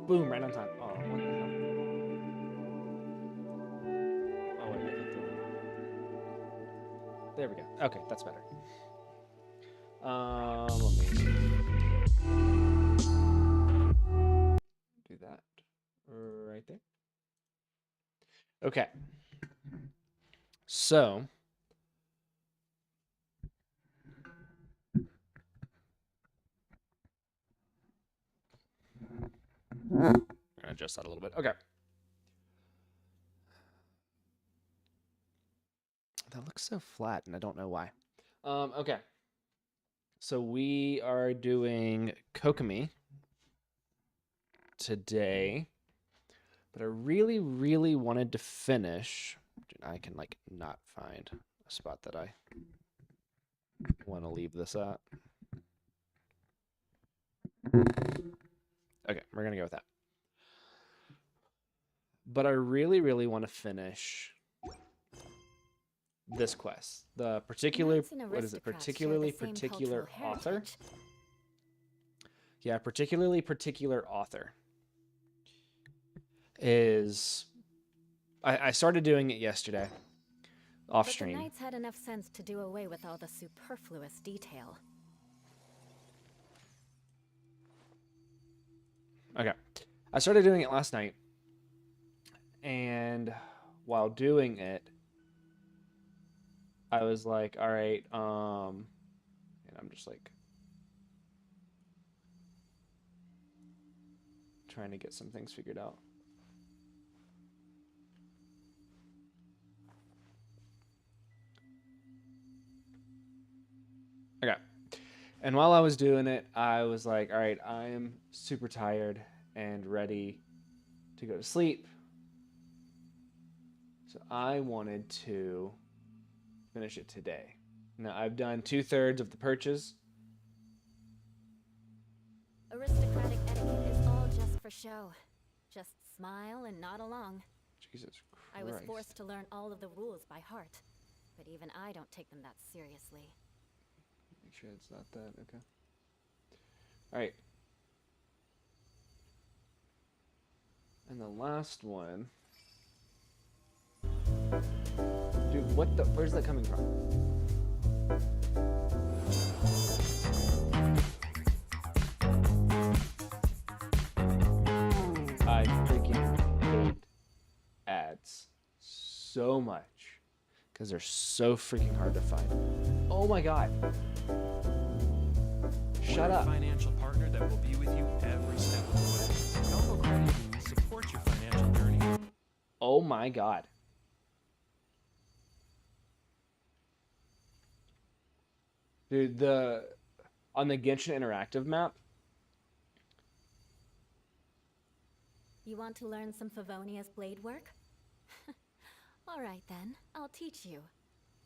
Boom, right on time. Oh, what the hell? Oh, wait, I hit there we go. Okay, that's better. Let me do that right there. Okay. So, I'm gonna adjust that a little bit. Okay. That looks so flat, and I don't know why. Okay. So we are doing Kokomi today, but I really, really wanted to finish. I can like not find a spot that I want to leave this at. Okay, we're gonna go with that. But I really, really want to finish this quest. The particular, what is it? Particularly particular author. Yeah, particularly particular author is. I started doing it yesterday, off stream. But the knights had enough sense to do away with all the superfluous detail. Okay, I started doing it last night, and while doing it, I was like, all right, and I'm just like trying to get some things figured out. Okay. And while I was doing it, I was like, all right, I am super tired and ready to go to sleep. So I wanted to finish it today. Now, I've done 2/3 of the purchase. Aristocratic etiquette is all just for show. Just smile and nod along. Jesus Christ. I was forced to learn all of the rules by heart, but even I don't take them that seriously. Make sure it's not that. Okay. All right. And the last one. Dude, what the? Where's that coming from? I freaking hate ads so much because they're so freaking hard to find. Oh my god. Shut up. We're a financial partner that will be with you every step of the way. Elbow Credit will support your financial journey. Oh my god. Dude, on the Genshin Interactive map. You want to learn some Favonia's blade work? Alright then, I'll teach you.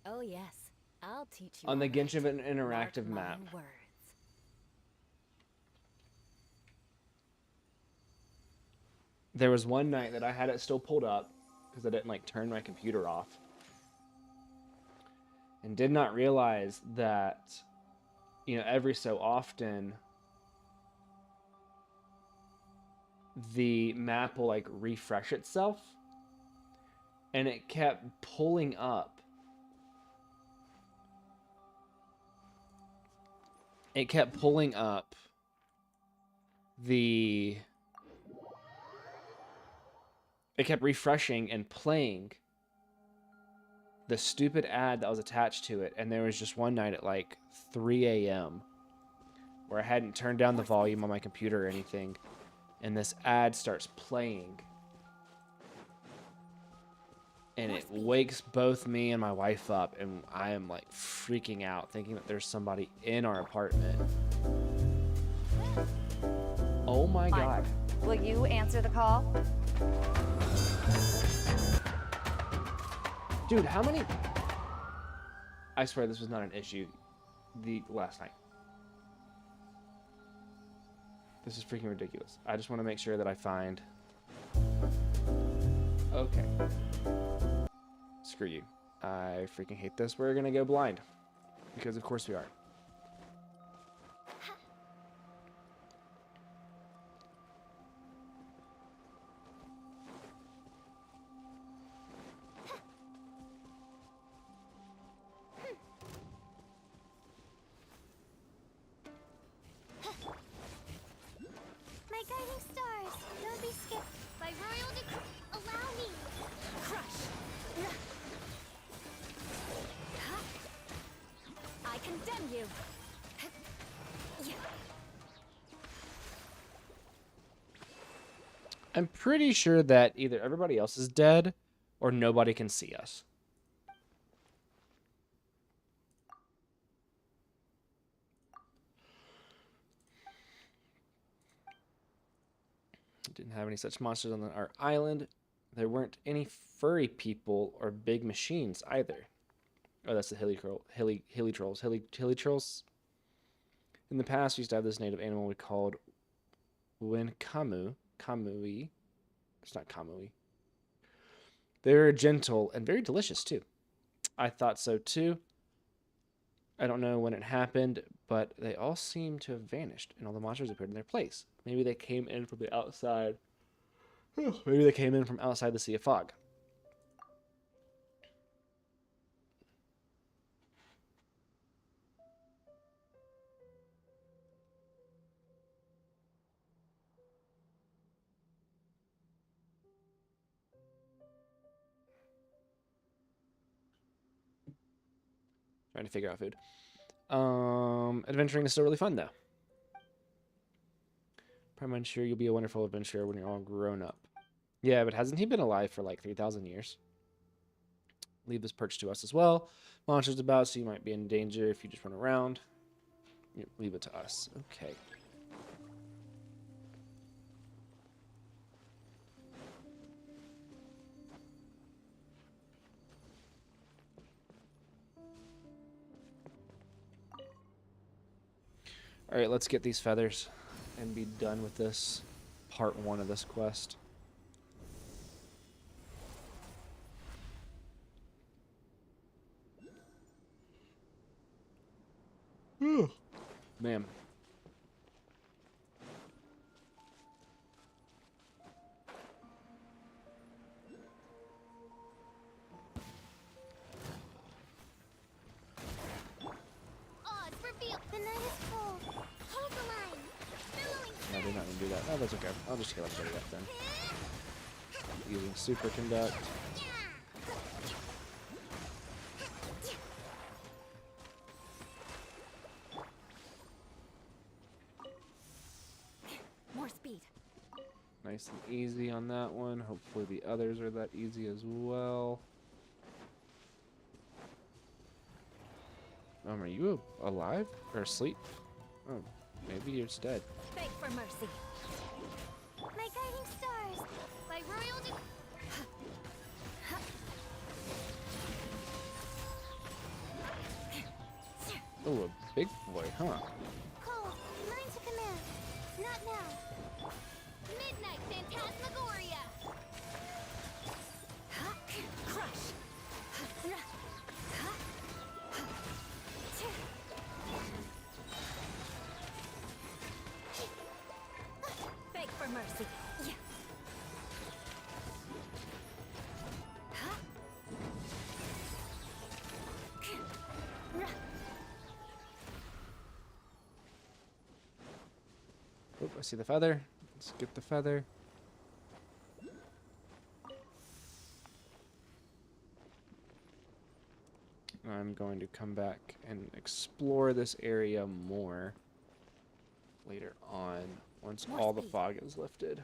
Oh yes, I'll teach you. On the right. Genshin Interactive Mark map. my words. There was one night that I had it still pulled up because I didn't like turn my computer off. And did not realize that, you know, every so often the map will like refresh itself. And it kept pulling up. It kept pulling up the... It kept refreshing and playing the stupid ad that was attached to it. And there was just one night at like 3 a.m. where I hadn't turned down the volume on my computer or anything. And this ad starts playing. And it wakes both me and my wife up. And I am like freaking out, thinking that there's somebody in our apartment. Oh my god. Will you answer the call? Dude, how many... I swear this was not an issue last night. This is freaking ridiculous. I just want to make sure that I find... Okay. Screw you. I freaking hate this. We're gonna go blind. Because of course we are. condemn you. I'm pretty sure that either everybody else is dead or nobody can see us. Didn't have any such monsters on our island. There weren't any furry people or big machines either. Oh, that's the hilly trolls. Hilly trolls. In the past, we used to have this native animal we called Kamui. It's not Kamui. They're gentle and very delicious too. I thought so too. I don't know when it happened, but they all seem to have vanished and all the monsters appeared in their place. Maybe they came in from the outside. Maybe they came in from outside the Sea of Fog. Trying to figure out food. Adventuring is still really fun though. I'm sure you'll be a wonderful adventurer when you're all grown up. Yeah, but hasn't he been alive for like 3,000 years? Leave this perch to us as well. Monsters about, so you might be in danger if you just run around. Leave it to us. Okay. Alright, let's get these feathers and be done with this part 1 of this quest. Man. Odds reveal. The night is cold. Hold the line. Billowing. No, they're not going to do that. Oh, that's okay. I'll just kill everybody up then. Using super conduct. More speed. Nice and easy on that one. Hopefully the others are that easy as well. Are you alive or asleep? Oh, maybe you're just dead. Beg for mercy. My guiding stars. By royal Oh, a big boy, huh? Cold. Mine to command. Not now. Midnight Phantasmagoria. Crush. Beg for mercy. Oh, I see the feather. Let's get the feather. I'm going to come back and explore this area more later on once More all the speed. fog is lifted.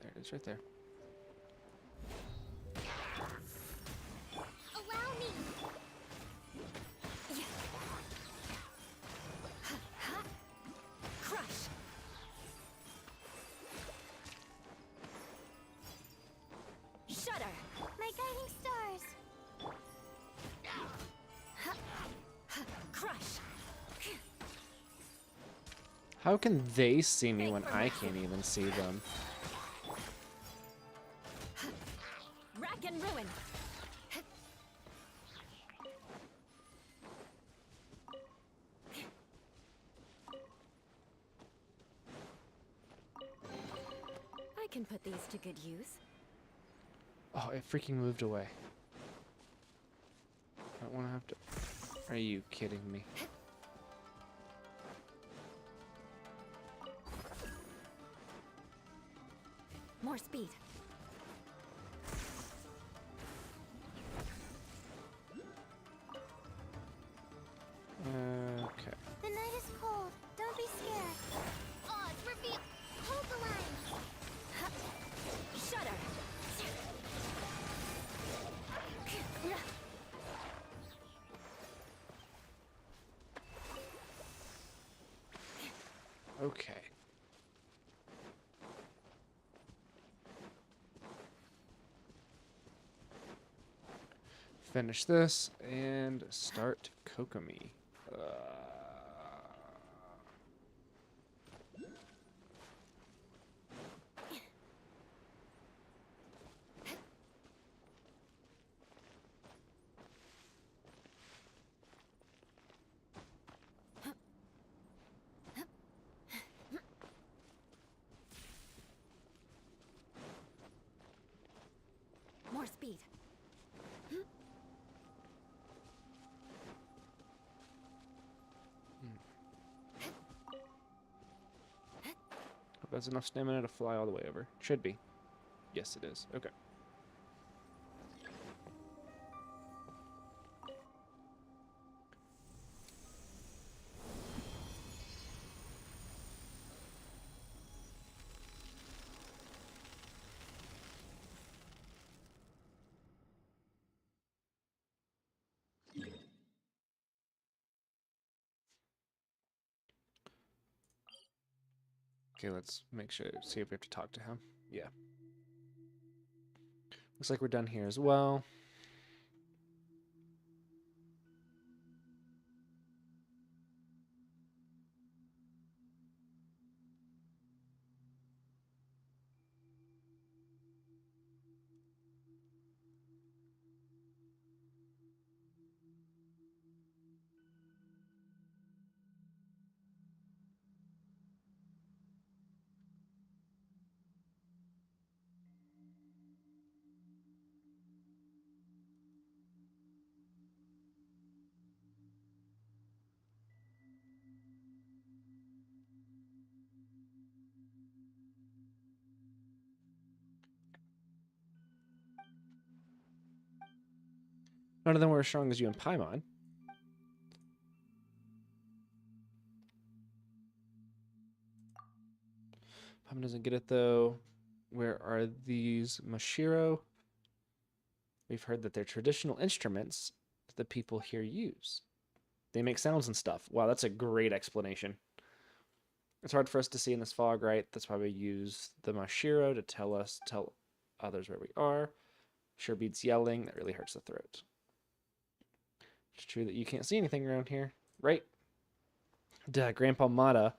There it is right there. Allow me. Crush. Shudder. My guiding stars. Crush. How can they see me when I can't even see them? Rack and ruin. I can put these to good use. Oh, it freaking moved away. I don't want to have to... Are you kidding me? More speed. Okay. The night is cold. Don't be scared. Oh, it's revealed. Hold the line. Shudder. Okay. Finish this and start Kokomi. More speed. Hope that's enough stamina to fly all the way over. Should be. Yes, it is. Okay. Okay, let's make sure, see if we have to talk to him. Yeah. Looks like we're done here as well. None of them were as strong as you and Paimon. Paimon doesn't get it though. Where are these Mashiro? We've heard that they're traditional instruments that the people here use. They make sounds and stuff. Wow, that's a great explanation. It's hard for us to see in this fog, right? That's why we use the Mashiro to tell others where we are. Sure beats yelling. That really hurts the throat. It's true that you can't see anything around here, right? Duh, Grandpa Mata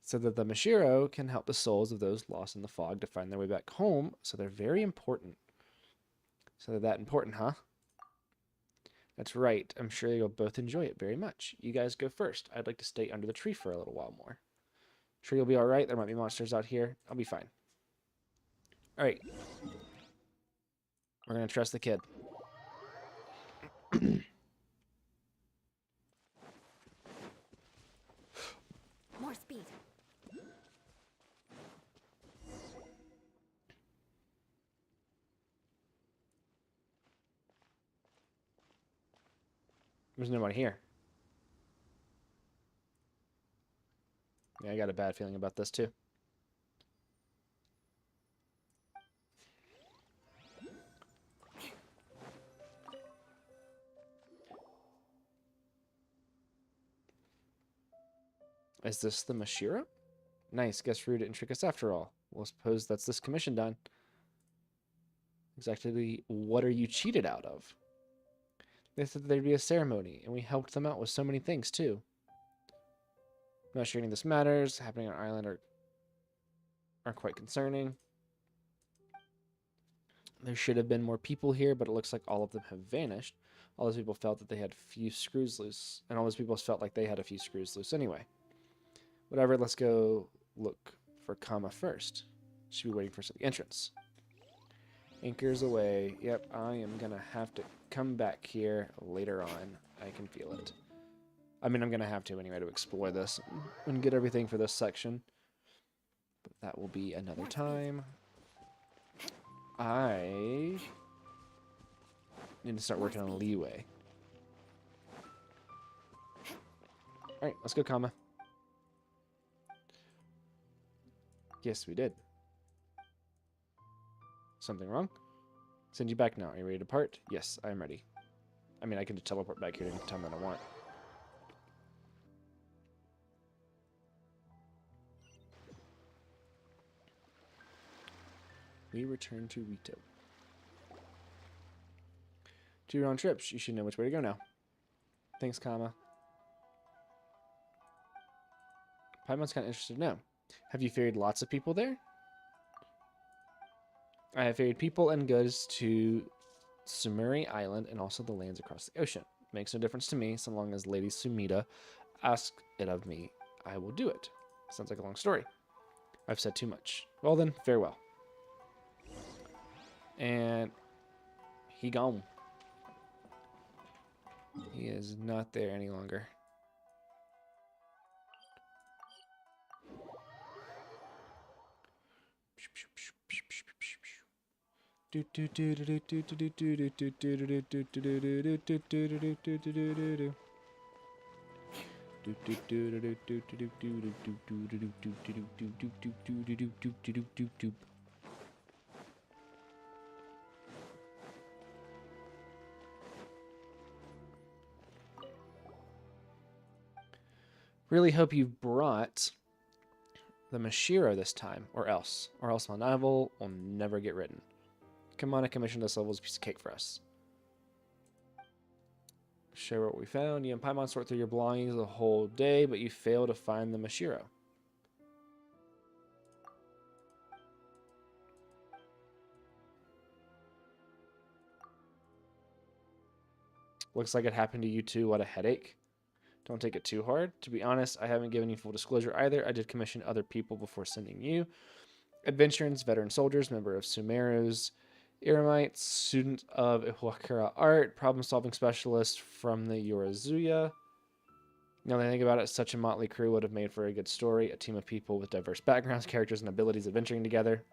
said that the Mashiro can help the souls of those lost in the fog to find their way back home, so they're very important. So they're that important, huh? That's right. I'm sure you'll both enjoy it very much. You guys go first. I'd like to stay under the tree for a little while more. Sure you'll be all right. There might be monsters out here. I'll be fine. All right. We're going to trust the kid. More speed. There's nobody here. Yeah, I got a bad feeling about this too. Is this the Mashiro? Nice. Guess Rue didn't trick us after all. Well, suppose that's this commission done. Exactly what are you cheated out of? They said there'd be a ceremony, and we helped them out with so many things, too. I'm not sure any of this matters. Happening on our island are quite concerning. There should have been more people here, but it looks like all of them have vanished. All those people felt that they had few screws loose, and all those people felt like they had a few screws loose anyway. Whatever, let's go look for Kama first. Should be waiting for us at the entrance. Anchors away. Yep, I am going to have to come back here later on. I can feel it. I mean, I'm going to have to anyway to explore this and get everything for this section. But that will be another time. I need to start working on Liyue. Alright, let's go, Kama. Yes, we did. Something wrong? Send you back now. Are you ready to depart? Yes, I am ready. I mean, I can just teleport back here anytime that I want. We return to Rito. 2 round trips. You should know which way to go now. Thanks, Kama. Paimon's kind of interested now. Have you ferried lots of people there? I have ferried people and goods to Sumeri Island and also the lands across the ocean. Makes no difference to me, so long as Lady Sumida asks it of me, I will do it. Sounds like a long story. I've said too much. Well then, farewell. And he gone. He is not there any longer. Really hope you've brought the Mashiro this time, or else my novel will never get written. Come on, a commission this level is a piece of cake for us. Share what we found. You and Paimon sort through your belongings the whole day, but you fail to find the Mashiro. Looks like it happened to you too. What a headache. Don't take it too hard. To be honest, I haven't given you full disclosure either. I did commission other people before sending you. Adventurers, veteran soldiers, member of Sumeru's Eremites, student of Iwakura art, problem-solving specialist from the Yorazuya. Now that I think about it, such a motley crew would have made for a good story. A team of people with diverse backgrounds, characters, and abilities adventuring together.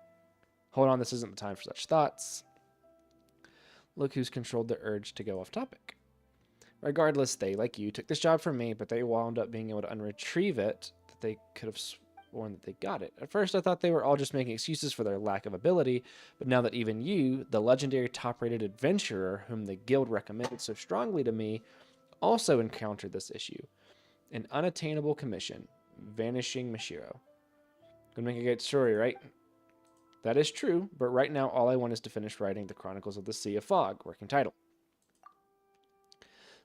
Hold on, this isn't the time for such thoughts. Look who's controlled the urge to go off topic. Regardless, they, like you, took this job from me, but they wound up being able to unretrieve it, that they could have sworn that they got it. At first, I thought they were all just making excuses for their lack of ability, but now that even you, the legendary top-rated adventurer whom the guild recommended so strongly to me, also encountered this issue. An unattainable commission. Vanishing Mashiro. Could make a great story, right? That is true, but right now all I want is to finish writing the Chronicles of the Sea of Fog, working title.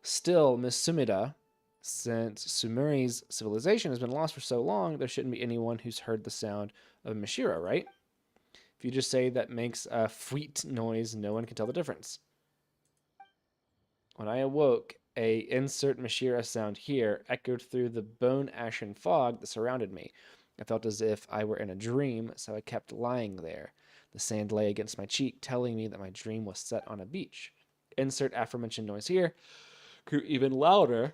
Still, Miss Sumida, since Sumeri's civilization has been lost for so long, there shouldn't be anyone who's heard the sound of Mashiro, right? If you just say that makes a fweet noise, no one can tell the difference. When I awoke, a insert Mashiro sound here echoed through the bone-ashen fog that surrounded me. I felt as if I were in a dream, so I kept lying there. The sand lay against my cheek, telling me that my dream was set on a beach. Insert aforementioned noise here grew even louder.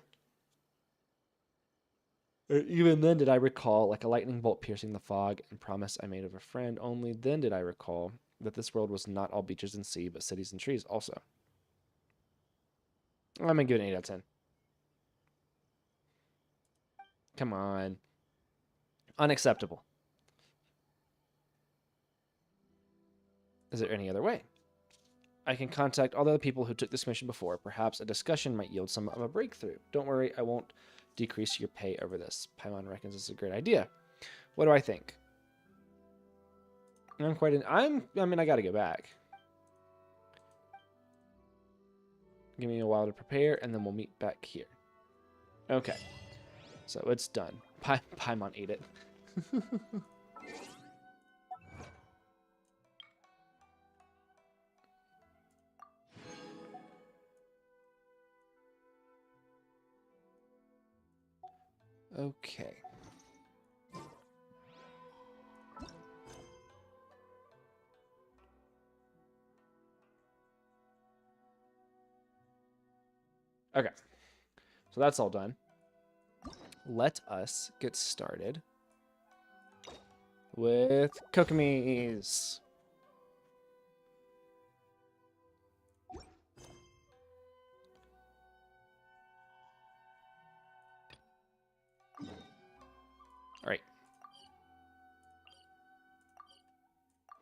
Even then did I recall, like a lightning bolt piercing the fog, and promise I made of a friend. Only then did I recall that this world was not all beaches and sea, but cities and trees also. I'm going to give it an 8 out of 10. Come on. Unacceptable. Is there any other way? I can contact all the other people who took this mission before. Perhaps a discussion might yield some of a breakthrough. Don't worry, I won't decrease your pay over this. Paimon reckons it's a great idea. What do I think? I mean, I gotta go back. Give me a while to prepare, and then we'll meet back here. Okay. So it's done. Paimon ate it. Okay. Okay. So that's all done. Let us get started with Kokomis.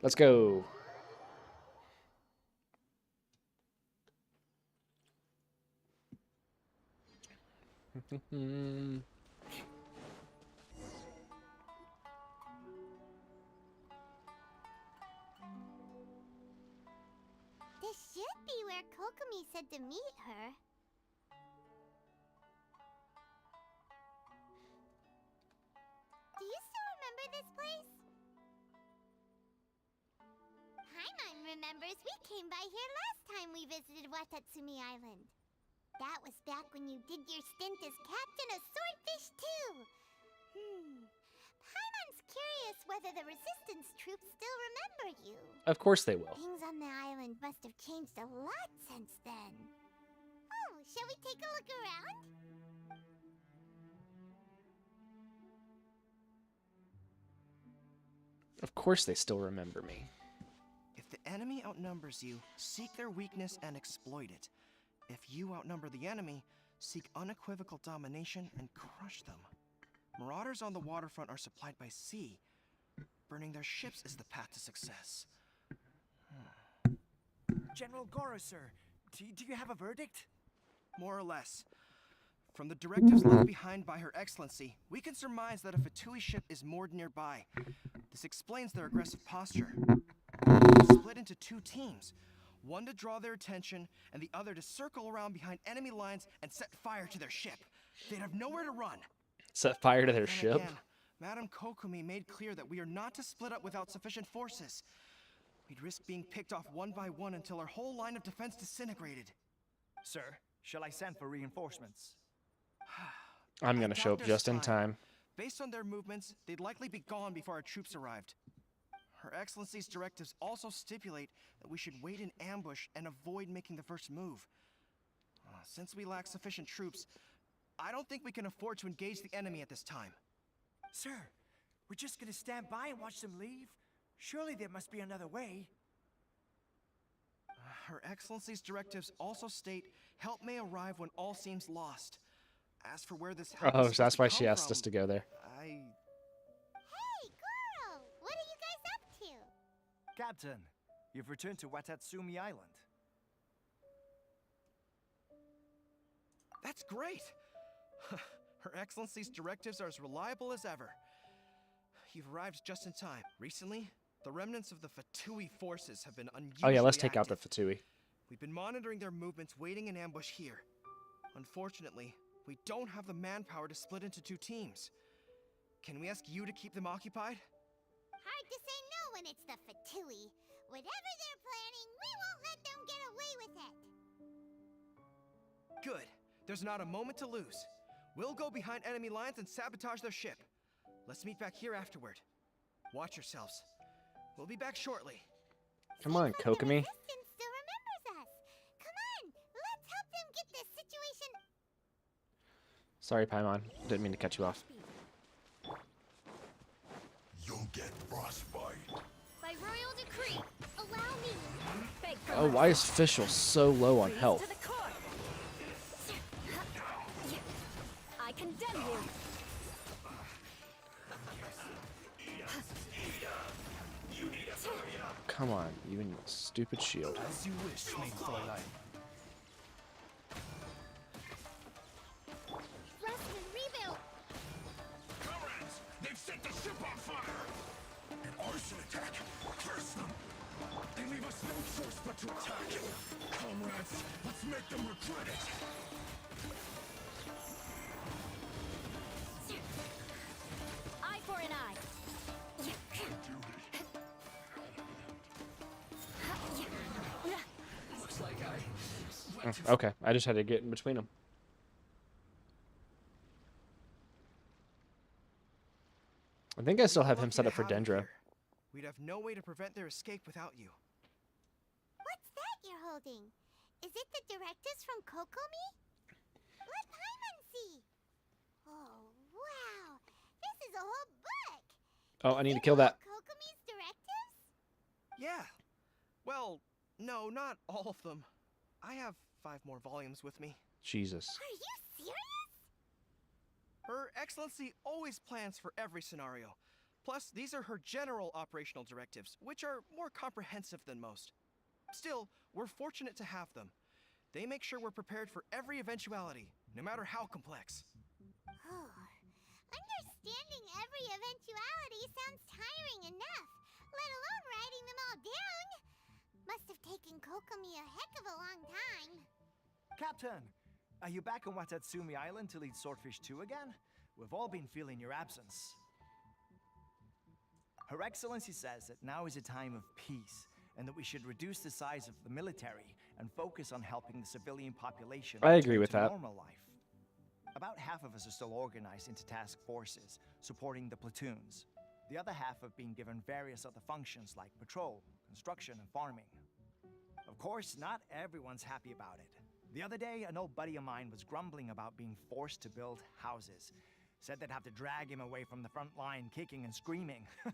Let's go. This should be where Kokomi said to meet her. Do you still remember this place? Paimon remembers we came by here last time we visited Watatsumi Island. That was back when you did your stint as captain of Swordfish too. Paimon's curious whether the resistance troops still remember you. Of course they will. Things on the island must have changed a lot since then. Oh, shall we take a look around? Of course they still remember me. If the enemy outnumbers you, seek their weakness and exploit it. If you outnumber the enemy, seek unequivocal domination and crush them. Marauders on the waterfront are supplied by sea. Burning their ships is the path to success. General Goro, sir, do you have a verdict? More or less. From the directives left behind by Her Excellency, we can surmise that a Fatui ship is moored nearby. This explains their aggressive posture. They're split into two teams, one to draw their attention, and the other to circle around behind enemy lines and set fire to their ship. They'd have nowhere to run. Set fire to their Then ship? again, Madame Kokomi made clear that we are not to split up without sufficient forces. We'd risk being picked off one by one until our whole line of defense disintegrated. Sir, shall I send for reinforcements? I'm I gonna show doubt up there's just in time. Based on their movements, they'd likely be gone before our troops arrived. Her Excellency's directives also stipulate that we should wait in ambush and avoid making the first move. Since we lack sufficient troops, I don't think we can afford to engage the enemy at this time. Sir, we're just gonna stand by and watch them leave? Surely there must be another way. Her Excellency's directives also state help may arrive when all seems lost. As for where this help Oh, is so that's supposed why to she come asked us to from, go there. Hey, Goro! What are you guys up to? Captain, you've returned to Watatsumi Island. That's great! Her Excellency's directives are as reliable as ever. You've arrived just in time. Recently, the remnants of the Fatui forces have been unusually Oh yeah, let's take out the active. Fatui. We've been monitoring their movements, waiting in ambush here. Unfortunately, we don't have the manpower to split into two teams. Can we ask you to keep them occupied? Hard to say no when it's the Fatui. Whatever they're planning, we won't let them get away with it. Good. There's not a moment to lose. We'll go behind enemy lines and sabotage their ship. Let's meet back here afterward. Watch yourselves. We'll be back shortly. Come on, Seems like the Kokomi. Resistance still remembers us. Come on, let's help them get this situation. Sorry, Paimon. Didn't mean to cut you off. You'll get frostbite. By royal decree, allow me. Oh, why is Fischl so low on health? I condemn you. Come on, you and your stupid shield. As you wish, main Fräulein. Rest and rebuild. Comrades, they've set the ship on fire! An arson attack! Curse them! They leave us no choice but to attack! Comrades, let's make them regret it! Eye for an eye. Okay, I just had to get in between them. I think I still have him Lucky set to up for have you Dendro. here. We'd have no way to prevent their escape without you. What's that you're holding? Is it the directives from Kokomi? Let Paimon see. Oh, wow. This is a whole book. Oh, I need to Is it kill that. all Kokomi's directives? Yeah. Well, no, not all of them. I have 5 more volumes with me. Jesus. Are you serious? Her Excellency always plans for every scenario. Plus, these are her general operational directives, which are more comprehensive than most. Still, we're fortunate to have them. They make sure we're prepared for every eventuality, no matter how complex. Understanding every eventuality sounds tiring enough, let alone writing them all down. Must have taken Kokomi a heck of a long time. Captain, are you back on Watatsumi Island to lead Swordfish 2 again? We've all been feeling your absence. Her Excellency says that now is a time of peace, and that we should reduce the size of the military and focus on helping the civilian population I agree return with to that. normal life. About half of us are still organized into task forces, supporting the platoons. The other half have been given various other functions like patrol, construction, and farming. Of course, not everyone's happy about it. The other day, an old buddy of mine was grumbling about being forced to build houses. Said they'd have to drag him away from the front line, kicking and screaming. The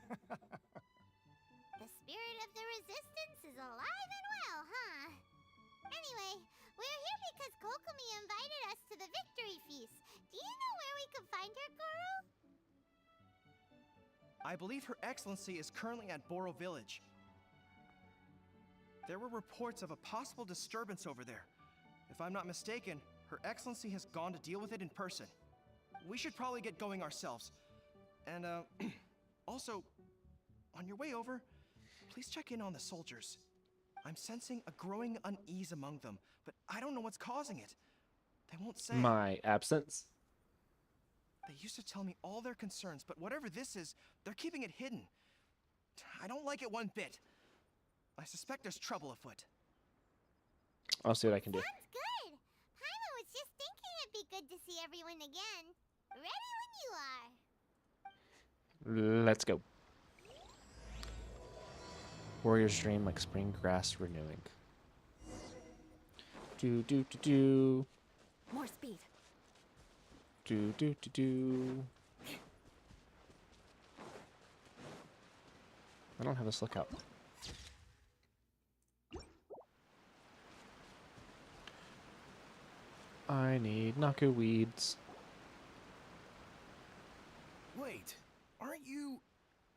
spirit of the resistance is alive and well, huh? Anyway, we're here because Kokomi invited us to the victory feast. Do you know where we can find her, Goro? I believe Her Excellency is currently at Boro Village. There were reports of a possible disturbance over there. If I'm not mistaken, Her Excellency has gone to deal with it in person. We should probably get going ourselves. And, also, on your way over, please check in on the soldiers. I'm sensing a growing unease among them, but I don't know what's causing it. They won't say. My absence. They used to tell me all their concerns, but whatever this is, they're keeping it hidden. I don't like it one bit. I suspect there's trouble afoot. I'll see what I can do. Sounds good. Paimon was just thinking it'd be good to see everyone again. Ready when you are. Let's go. Warrior's dream like spring grass renewing. Do do do do. More speed. Do do do do. I don't have this lookout. I need Naku weeds. Wait, aren't you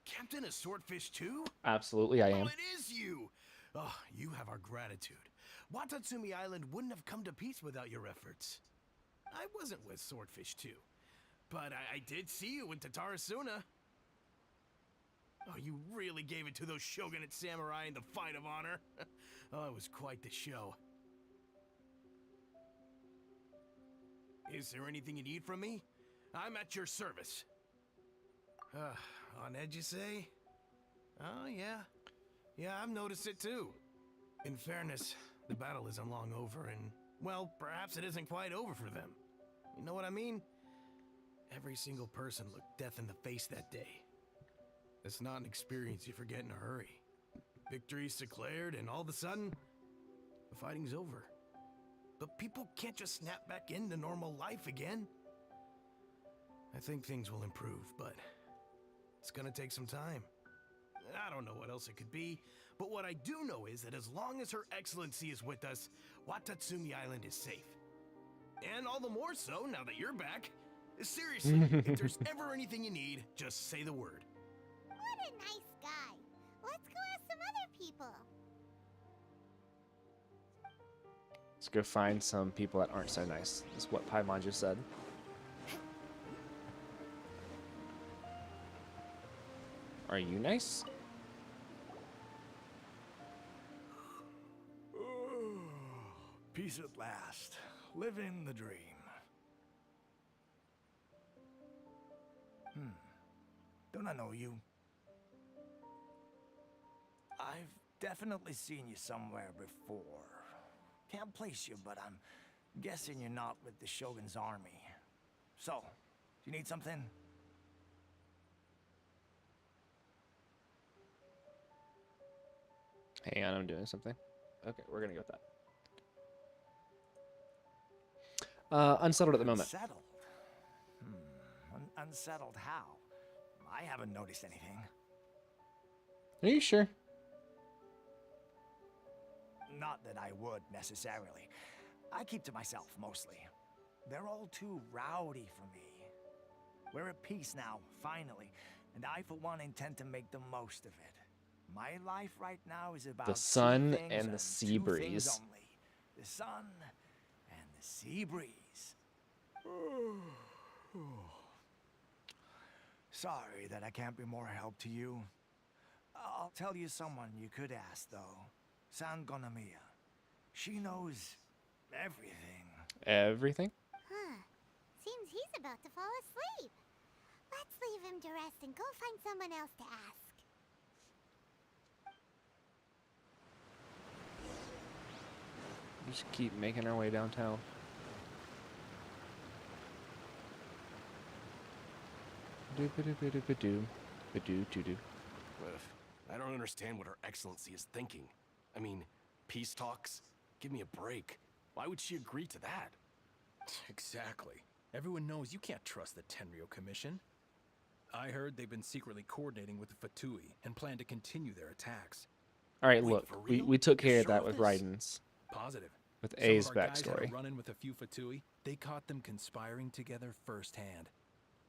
Captain of Swordfish 2? Absolutely, I Oh, am. it is you! Oh, you have our gratitude. Watatsumi Island wouldn't have come to peace without your efforts. I wasn't with Swordfish 2, but I did see you in Tatarasuna. Oh, you really gave it to those shogunate samurai in the fight of honor. Oh, it was quite the show. Is there anything you need from me? I'm at your service. On edge, you say? Oh, yeah. Yeah, I've noticed it too. In fairness, the battle isn't long over, and, well, perhaps it isn't quite over for them. You know what I mean? Every single person looked death in the face that day. It's not an experience you forget in a hurry. Victory's declared, and all of a sudden, the fighting's over. But people can't just snap back into normal life again. I think things will improve, but it's gonna take some time. I don't know what else it could be, but what I do know is that as long as Her Excellency is with us, Watatsumi Island is safe. And all the more so now that you're back. Seriously, if there's ever anything you need, just say the word. What a nice guy. Let's go ask some other people. Let's go find some people that aren't so nice. Is what Paimon just said. Are you nice? Peace at last. Living the dream. Don't I know you? I've definitely seen you somewhere before. Can't place you, but I'm guessing you're not with the Shogun's army. So, do you need something? Hang on, I'm doing something. Okay, we're gonna go with that. Unsettled at the moment. Unsettled? Unsettled how? I haven't noticed anything. Are you sure? Not that I would, necessarily. I keep to myself, mostly. They're all too rowdy for me. We're at peace now, finally. and I for one intend to make the most of it. My life right now is about The two sun things and the sea two things breeze. only. The sun and the sea breeze. Sorry that I can't be more help to you. I'll tell you someone you could ask, though. San Gonamiya. She knows everything. Everything? Huh. Seems he's about to fall asleep. Let's leave him to rest and go find someone else to ask. Just keep making our way downtown. Do-ba-do-ba-do-ba-do. Ba-do-do-do. I don't understand what Her Excellency is thinking. I mean, peace talks? Give me a break. Why would she agree to that? Exactly. Everyone knows you can't trust the Tenryo Commission. I heard they've been secretly coordinating with the Fatui and plan to continue their attacks. All right, Wait, look, for we real? took You're care of sure that of with this? Raidens, Positive. with Some A's of our guys had a backstory. run-in with a few Fatui. They caught them conspiring together firsthand.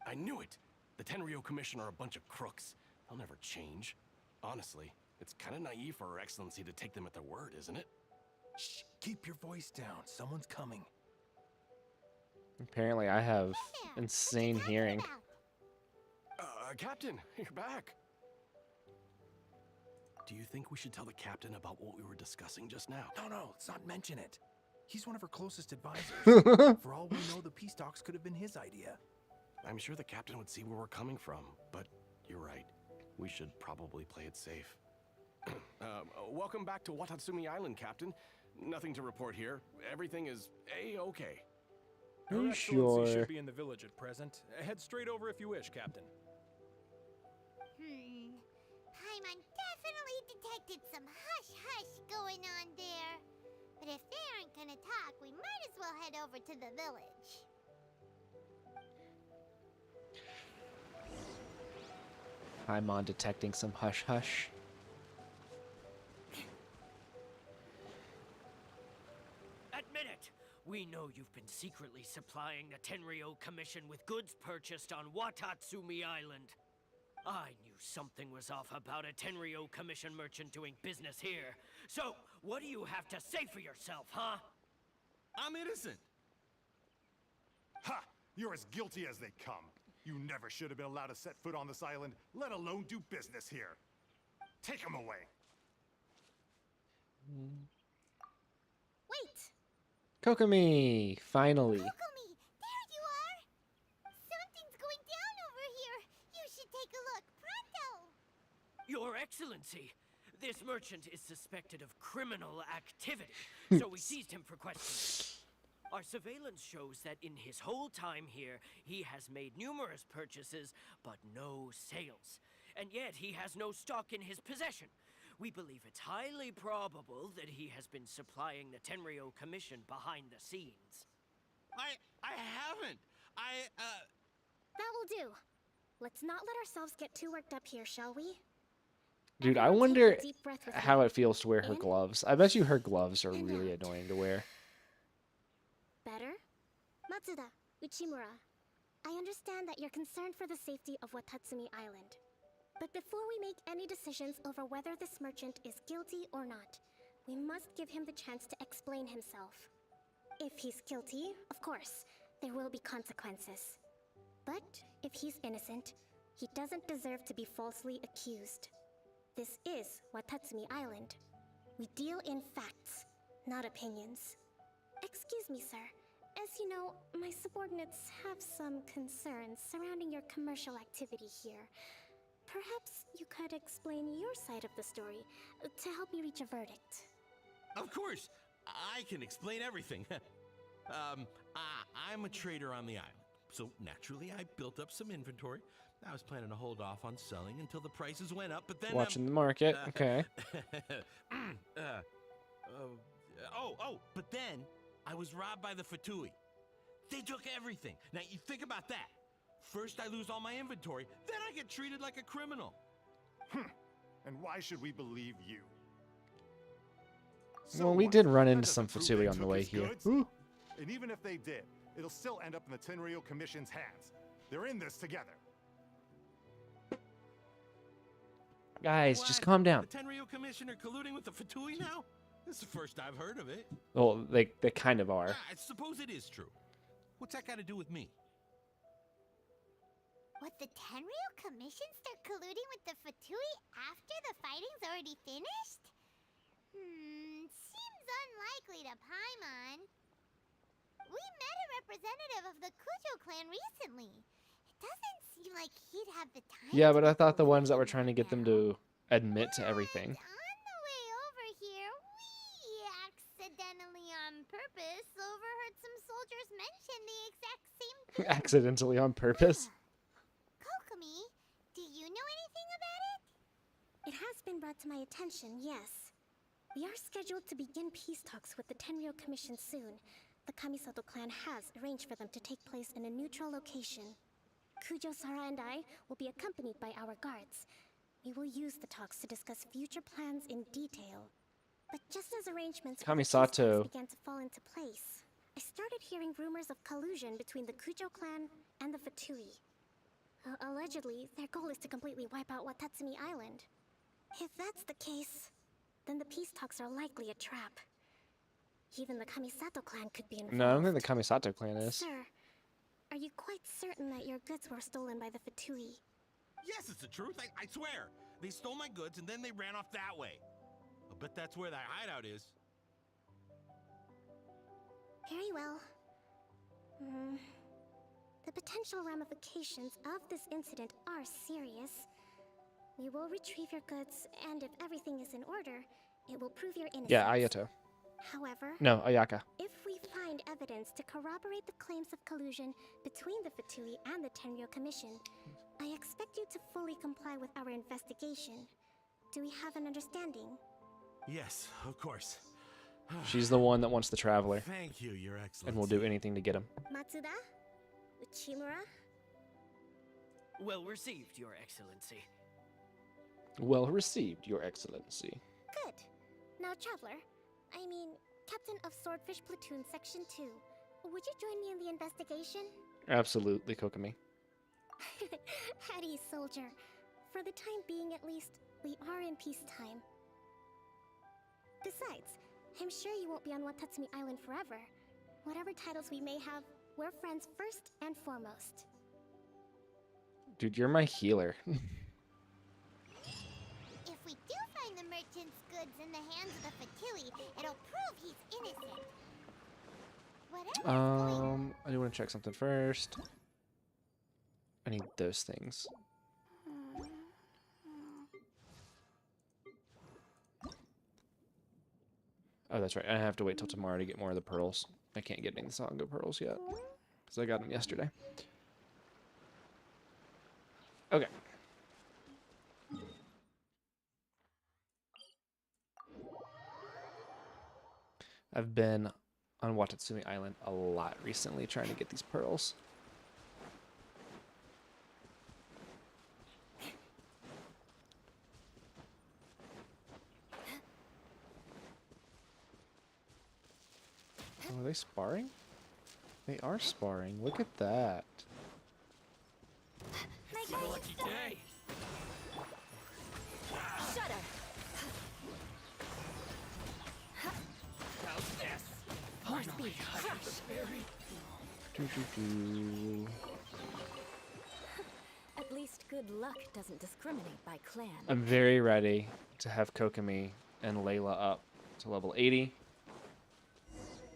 I knew it! The Tenryo Commission are a bunch of crooks. They'll never change. Honestly, it's kind of naive for Her Excellency to take them at their word, isn't it? Shh, keep your voice down. Someone's coming. Apparently, I have There, what you insane talking hearing. about? Captain, you're back. Do you think we should tell the captain about what we were discussing just now? No, let's not mention it. He's one of our closest advisors. For all we know, the peace talks could have been his idea. I'm sure the captain would see where we're coming from, but you're right. We should probably play it safe. Welcome back to Watatsumi Island, Captain. Nothing to report here. Everything is A-okay. Are Her you Excellency sure? should be in the village at present. Head straight over if you wish, Captain. Paimon definitely detected some hush-hush going on there. But if they aren't gonna talk, we might as well head over to the village. I'm on detecting some hush hush. Admit it! We know you've been secretly supplying the Tenryo Commission with goods purchased on Watatsumi Island. I knew something was off about a Tenryo Commission merchant doing business here. So, what do you have to say for yourself, huh? I'm innocent. Ha! You're as guilty as they come. You never should have been allowed to set foot on this island, let alone do business here. Take him away. Wait! Kokomi, finally. Kokomi, there you are! Something's going down over here. You should take a look, pronto! Your Excellency, this merchant is suspected of criminal activity, so we seized him for questioning. Our surveillance shows that in his whole time here, he has made numerous purchases, but no sales. And yet he has no stock in his possession. We believe it's highly probable that he has been supplying the Tenryo Commission behind the scenes. I haven't. That will do. Let's not let ourselves get too worked up here, shall we? Dude, I Everyone take a wonder deep breath with how me. it feels to wear her In gloves. I bet you her gloves are and really out. annoying to wear. Better? Matsuda, Uchimura, I understand that you're concerned for the safety of Watatsumi Island. But before we make any decisions over whether this merchant is guilty or not, we must give him the chance to explain himself. If he's guilty, of course, there will be consequences. But if he's innocent, he doesn't deserve to be falsely accused. This is Watatsumi Island. We deal in facts, not opinions. Excuse me, sir. As you know, my subordinates have some concerns surrounding your commercial activity here. Perhaps you could explain your side of the story to help me reach a verdict. Of course, I can explain everything. I'm a trader on the island, so naturally I built up some inventory. I was planning to hold off on selling until the prices went up, but then Watching the market, okay. But then I was robbed by the Fatui. They took everything. Now you think about that. First I lose all my inventory, then I get treated like a criminal. And why should we believe you? Well, we what? did run That into doesn't some prove Fatui they on the took way his here. goods. Ooh. And even if they did, it'll still end up in the Tenryo Commission's hands. They're in this together. Guys, What? just calm down. The Tenryo Commissioner colluding with the Fatui now? This is the first I've heard of it. Well, they kind of are. I suppose it is true. What's that got to do with me? What, the Tenryo Commission start colluding with the Fatui after the fighting's already finished? Seems unlikely to Paimon. We met a representative of the Kujo clan recently. It doesn't seem like he'd have the time. Yeah, to but be I thought the ones that were colluding trying to right get them now. to admit to everything. On the way over here, we accidentally on purpose overheard some soldiers mention the exact same thing. Accidentally on purpose. Kokomi, do you know anything about it? It has been brought to my attention, yes. We are scheduled to begin peace talks with the Tenryo Commission soon. The Kamisato clan has arranged for them to take place in a neutral location. Kujo, Sara, and I will be accompanied by our guards. We will use the talks to discuss future plans in detail. But just as arrangements for the peace talks Kamisato. began to fall into place, I started hearing rumors of collusion between the Kujo clan and the Fatui. Allegedly, their goal is to completely wipe out Watatsumi Island. If that's the case, then the peace talks are likely a trap. Even the Kamisato clan could be involved. No, I don't think the Kamisato clan is. Sir, are you quite certain that your goods were stolen by the Fatui? Yes, it's the truth. I swear. They stole my goods and then they ran off that way. I'll bet that's where that hideout is. Very well. The potential ramifications of this incident are serious. We will retrieve your goods, and if everything is in order, it will prove your innocence. Yeah, Ayato. However, No, Ayaka. if we find evidence to corroborate the claims of collusion between the Fatui and the Tenryo Commission, I expect you to fully comply with our investigation. Do we have an understanding? Yes, of course. She's the one that wants the traveler. Thank you, Your Excellency. And will do anything to get him. Matsuda? Uchimura? Well received, Your Excellency. Well received, Your Excellency. Good. Now, Traveler, I mean, Captain of Swordfish Platoon Section 2, would you join me in the investigation? Absolutely, Kokomi. At ease, soldier. For the time being, at least, we are in peacetime. Besides, I'm sure you won't be on Watatsumi Island forever. Whatever titles we may have, we're friends first and foremost. Dude, you're my healer. If we do find the merchant's goods in the hands of the Fatui, it'll prove he's innocent. Whatever's I do want to check something first. I need those things. Oh, that's right. I have to wait till tomorrow to get more of the pearls. I can't get any Sangha pearls yet. Because I got them yesterday. Okay. I've been on Watatsumi Island a lot recently trying to get these pearls. Oh, are they sparring? They are sparring. Look at that. It's your lucky day. Shut up! How's this? More speed. Crush! Doo-doo-doo. At least good luck doesn't discriminate by clan. I'm very ready to have Kokomi and Layla up to level 80.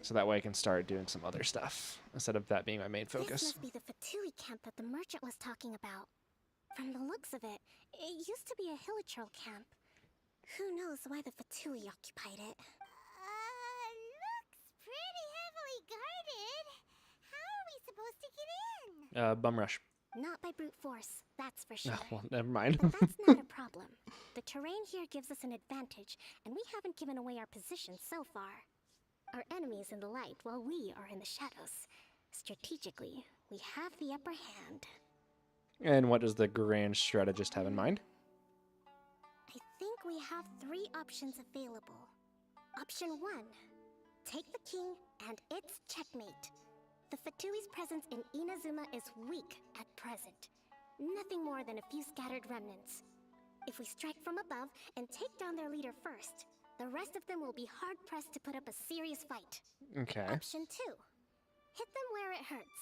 So that way I can start doing some other stuff instead of that being my main This focus. must be the Fatui camp that the merchant was talking about. From the looks of it, it used to be a Hilichurl camp. Who knows why the Fatui occupied it? looks pretty heavily guarded. How are we supposed to get in? Bum rush. Not by brute force, that's for sure. Oh, well, never mind. But that's not a problem. The terrain here gives us an advantage, and we haven't given away our position so far. Our enemy is in the light, while we are in the shadows. Strategically, we have the upper hand. And what does the grand strategist have in mind? I think we have 3 options available. Option 1. Take the king, and it's checkmate. The Fatui's presence in Inazuma is weak at present. Nothing more than a few scattered remnants. If we strike from above and take down their leader first, the rest of them will be hard-pressed to put up a serious fight. Okay. Option 2. Hit them where it hurts.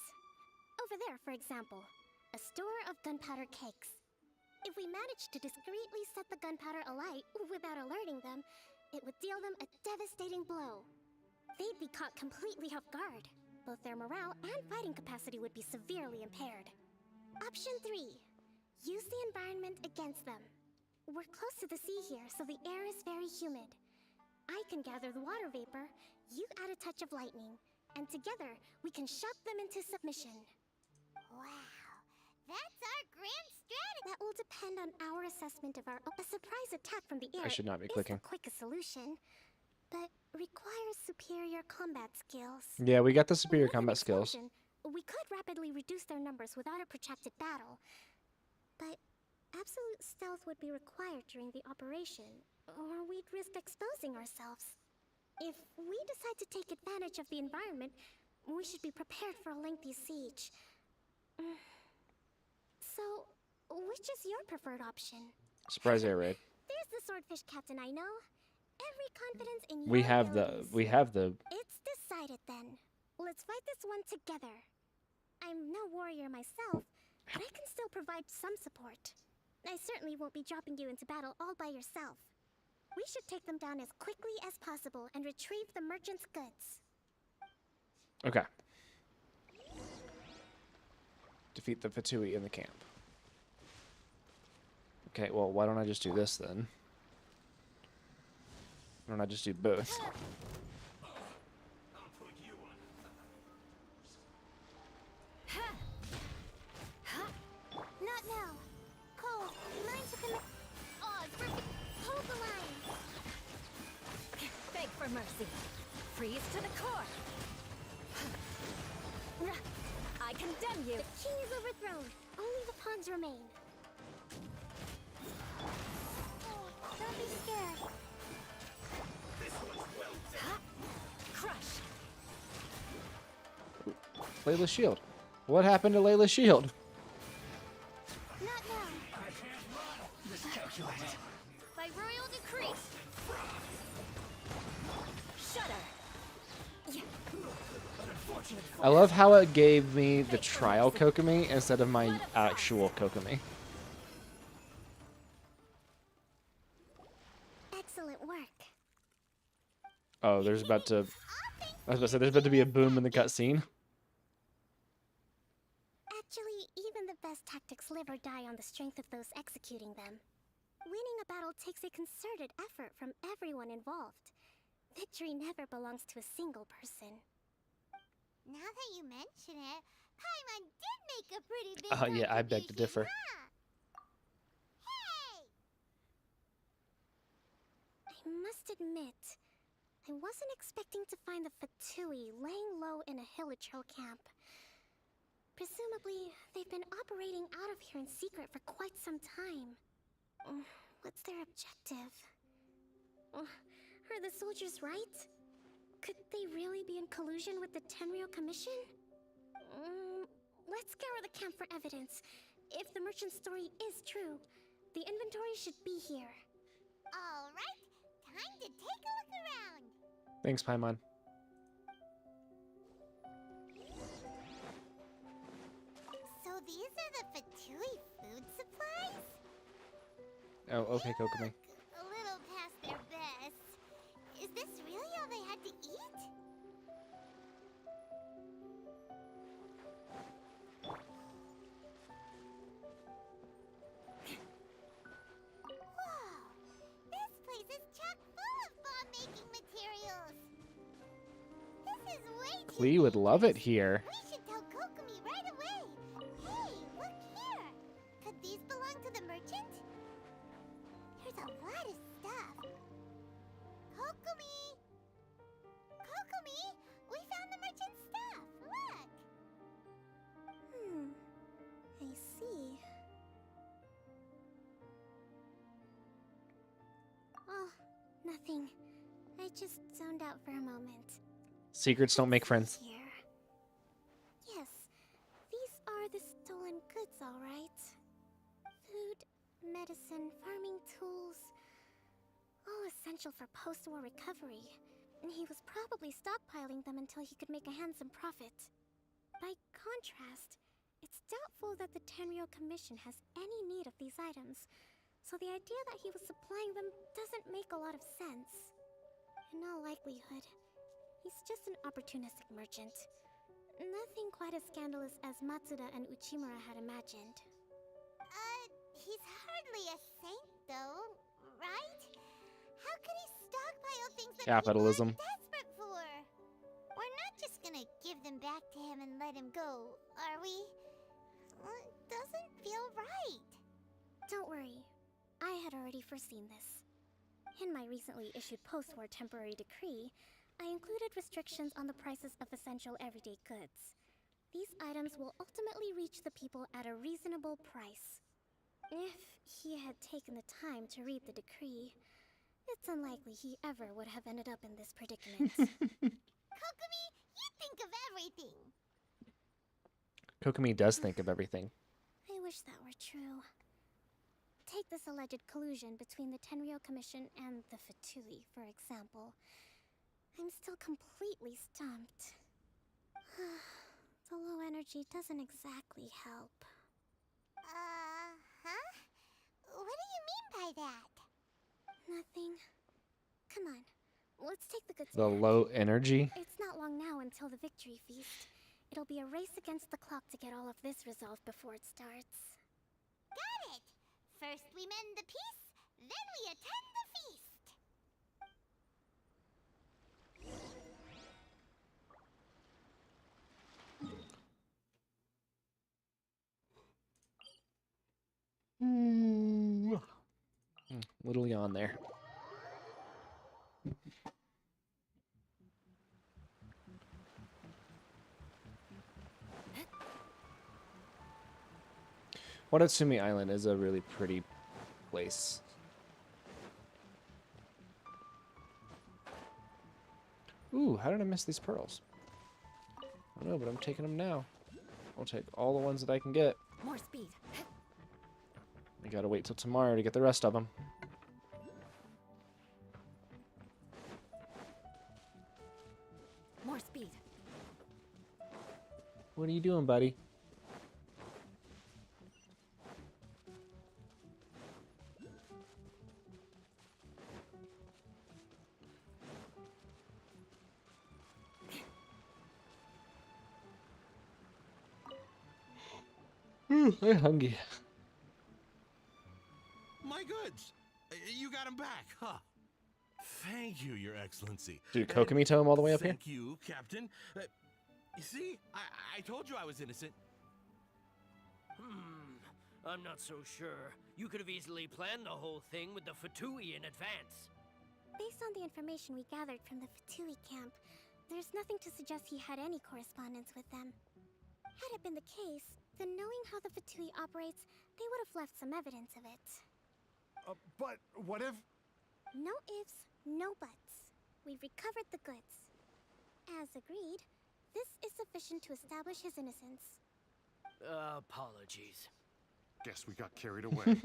Over there, for example, a store of gunpowder cakes. If we manage to discreetly set the gunpowder alight without alerting them, it would deal them a devastating blow. They'd be caught completely off guard. Both their morale and fighting capacity would be severely impaired. Option 3. Use the environment against them. We're close to the sea here, so the air is very humid. I can gather the water vapor, you add a touch of lightning, and together we can shock them into submission. Wow, that's our grand strategy. That will depend on our assessment of our... A surprise attack from the air I should not be is clicking. the quickest solution, but requires superior combat skills. Yeah, we got the superior With an combat skills. explosion, we could rapidly reduce their numbers without a protracted battle, but absolute stealth would be required during the operation, or we'd risk exposing ourselves. If we decide to take advantage of the environment, we should be prepared for a lengthy siege. So, which is your preferred option? Surprise air raid. There's the swordfish captain I know. Every confidence in your We have the It's decided then. Let's fight this one together. I'm no warrior myself, but I can still provide some support. I certainly won't be dropping you into battle all by yourself. We should take them down as quickly as possible and retrieve the merchant's goods. Okay. Defeat the Fatui in the camp. Okay, well, why don't I just do this then? Why don't I just do both? Not now. Cole, mine to commit. Oz, hold the line. Beg for mercy. Freeze to the core. I condemn you. The king is overthrown. Only the pawns remain. Oh, don't be scared. Crush. Layla's shield. What happened to Layla's shield? Not now. By royal decree. Shudder. I love how it gave me the trial Kokomi instead of my actual Kokomi. Excellent work. Oh, there's about to... I was about to say, there's about to be a boom in the cutscene. Actually, even the best tactics live or die on the strength of those executing them. Winning a battle takes a concerted effort from everyone involved. Victory never belongs to a single person. Now that you mention it, Paimon did make a pretty big Oh yeah, I beg to differ. Hey! I must admit, I wasn't expecting to find the Fatui laying low in a Hilichurl camp. Presumably, they've been operating out of here in secret for quite some time. What's their objective? Are the soldiers right? Could they really be in collusion with the Tenryou Commission? Let's scour the camp for evidence. If the merchant's story is true, the inventory should be here. All right, time to take a look around. Thanks, Paimon. So these are the Fatui food supplies? Oh, okay, Kokomi. A little past their best. Is this really all they had to eat? Whoa! This place is chock full of bomb-making materials! This is way too Klee would love it here. We should tell Kokomi right away! Hey, look here! Could these belong to the merchant? There's a lot of stuff. Kokomi! Kokomi! We found the merchant's stuff! Look! I see. Oh, nothing. I just zoned out for a moment. Secrets don't make friends. Here. Yes, these are the stolen goods, all right. Food, medicine, farming tools, all essential for post-war recovery. And he was probably stockpiling them until he could make a handsome profit. By contrast, it's doubtful that the Tenryou Commission has any need of these items, so the idea that he was supplying them doesn't make a lot of sense. In all likelihood, he's just an opportunistic merchant. Nothing quite as scandalous as Matsuda and Uchimura had imagined. He's hardly a saint, though, right? How could he stockpile things that Capitalism. people are desperate for? We're not just gonna give them back to him and let him go, are we? It doesn't feel right. Don't worry, I had already foreseen this. In my recently issued post-war temporary decree, I included restrictions on the prices of essential everyday goods. These items will ultimately reach the people at a reasonable price. If he had taken the time to read the decree, it's unlikely he ever would have ended up in this predicament. Kokomi, you think of everything. Kokomi does think of everything. I wish that were true. Take this alleged collusion between the Tenryou Commission and the Fatui, for example. I'm still completely stumped. The low energy doesn't exactly help. What do you mean by that? Nothing. Come on, let's take the goods The back. low energy? It's not long now until the victory feast. It'll be a race against the clock to get all of this resolved before it starts. Got it! First we mend the peace, then we attend the feast. Little yawn there. Watatsumi Island is a really pretty place. Ooh, how did I miss these pearls? I don't know, but I'm taking them now. I'll take all the ones that I can get. More speed. I gotta wait till tomorrow to get the rest of them. More speed. What are you doing, buddy? I'm hungry. My goods! You got them back, huh? Thank you, Your Excellency. Did Kokomi tow him all the way up here? Thank you, Captain. You see, I told you I was innocent. I'm not so sure. You could have easily planned the whole thing with the Fatui in advance. Based on the information we gathered from the Fatui camp, there's nothing to suggest he had any correspondence with them. Had it been the case, then knowing how the Fatui operates, they would have left some evidence of it. But what if... No ifs, no buts. We've recovered the goods. As agreed, this is sufficient to establish his innocence. Apologies. Guess we got carried away.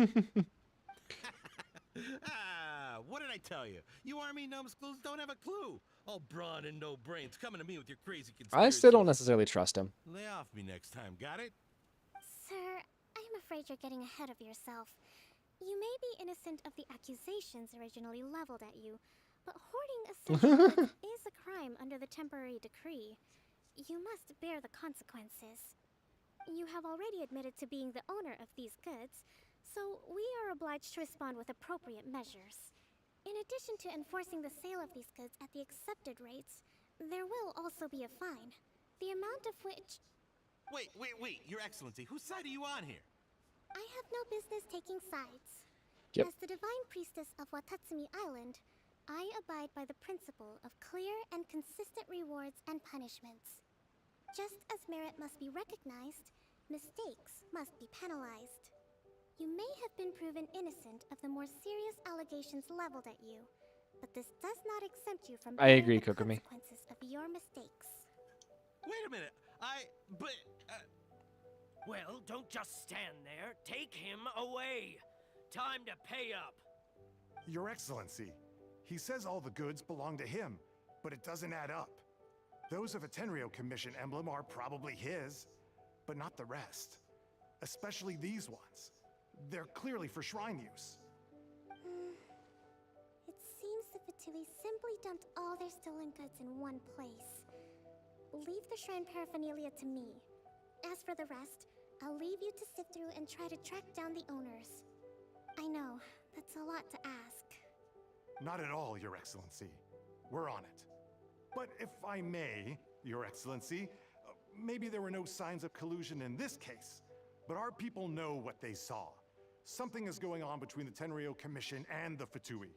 What did I tell you? You army numbskulls don't have a clue. All brawn and no brains coming to me with your crazy conspiracy. I still don't necessarily trust him. Lay off me next time, got it? Sir, I'm afraid you're getting ahead of yourself. You may be innocent of the accusations originally leveled at you, but hoarding essential goods is a crime under the temporary decree. You must bear the consequences. You have already admitted to being the owner of these goods, so we are obliged to respond with appropriate measures. In addition to enforcing the sale of these goods at the accepted rates, there will also be a fine, the amount of which... Wait, Your Excellency, whose side are you on here? I have no business taking sides. Yep. As the divine priestess of Watatsumi Island, I abide by the principle of clear and consistent rewards and punishments. Just as merit must be recognized, mistakes must be penalized. You may have been proven innocent of the more serious allegations leveled at you, but this does not exempt you from I bearing agree, the Kokomi. consequences of your mistakes. Wait a minute. Well, don't just stand there. Take him away. Time to pay up. Your Excellency, he says all the goods belong to him, but it doesn't add up. Those of a Tenryo Commission emblem are probably his, but not the rest. Especially these ones. They're clearly for shrine use. It seems the Fatui simply dumped all their stolen goods in one place. Leave the shrine paraphernalia to me. As for the rest, I'll leave you to sift through and try to track down the owners. I know, that's a lot to ask. Not at all, Your Excellency. We're on it. But if I may, Your Excellency, maybe there were no signs of collusion in this case, but our people know what they saw. Something is going on between the Tenryo Commission and the Fatui.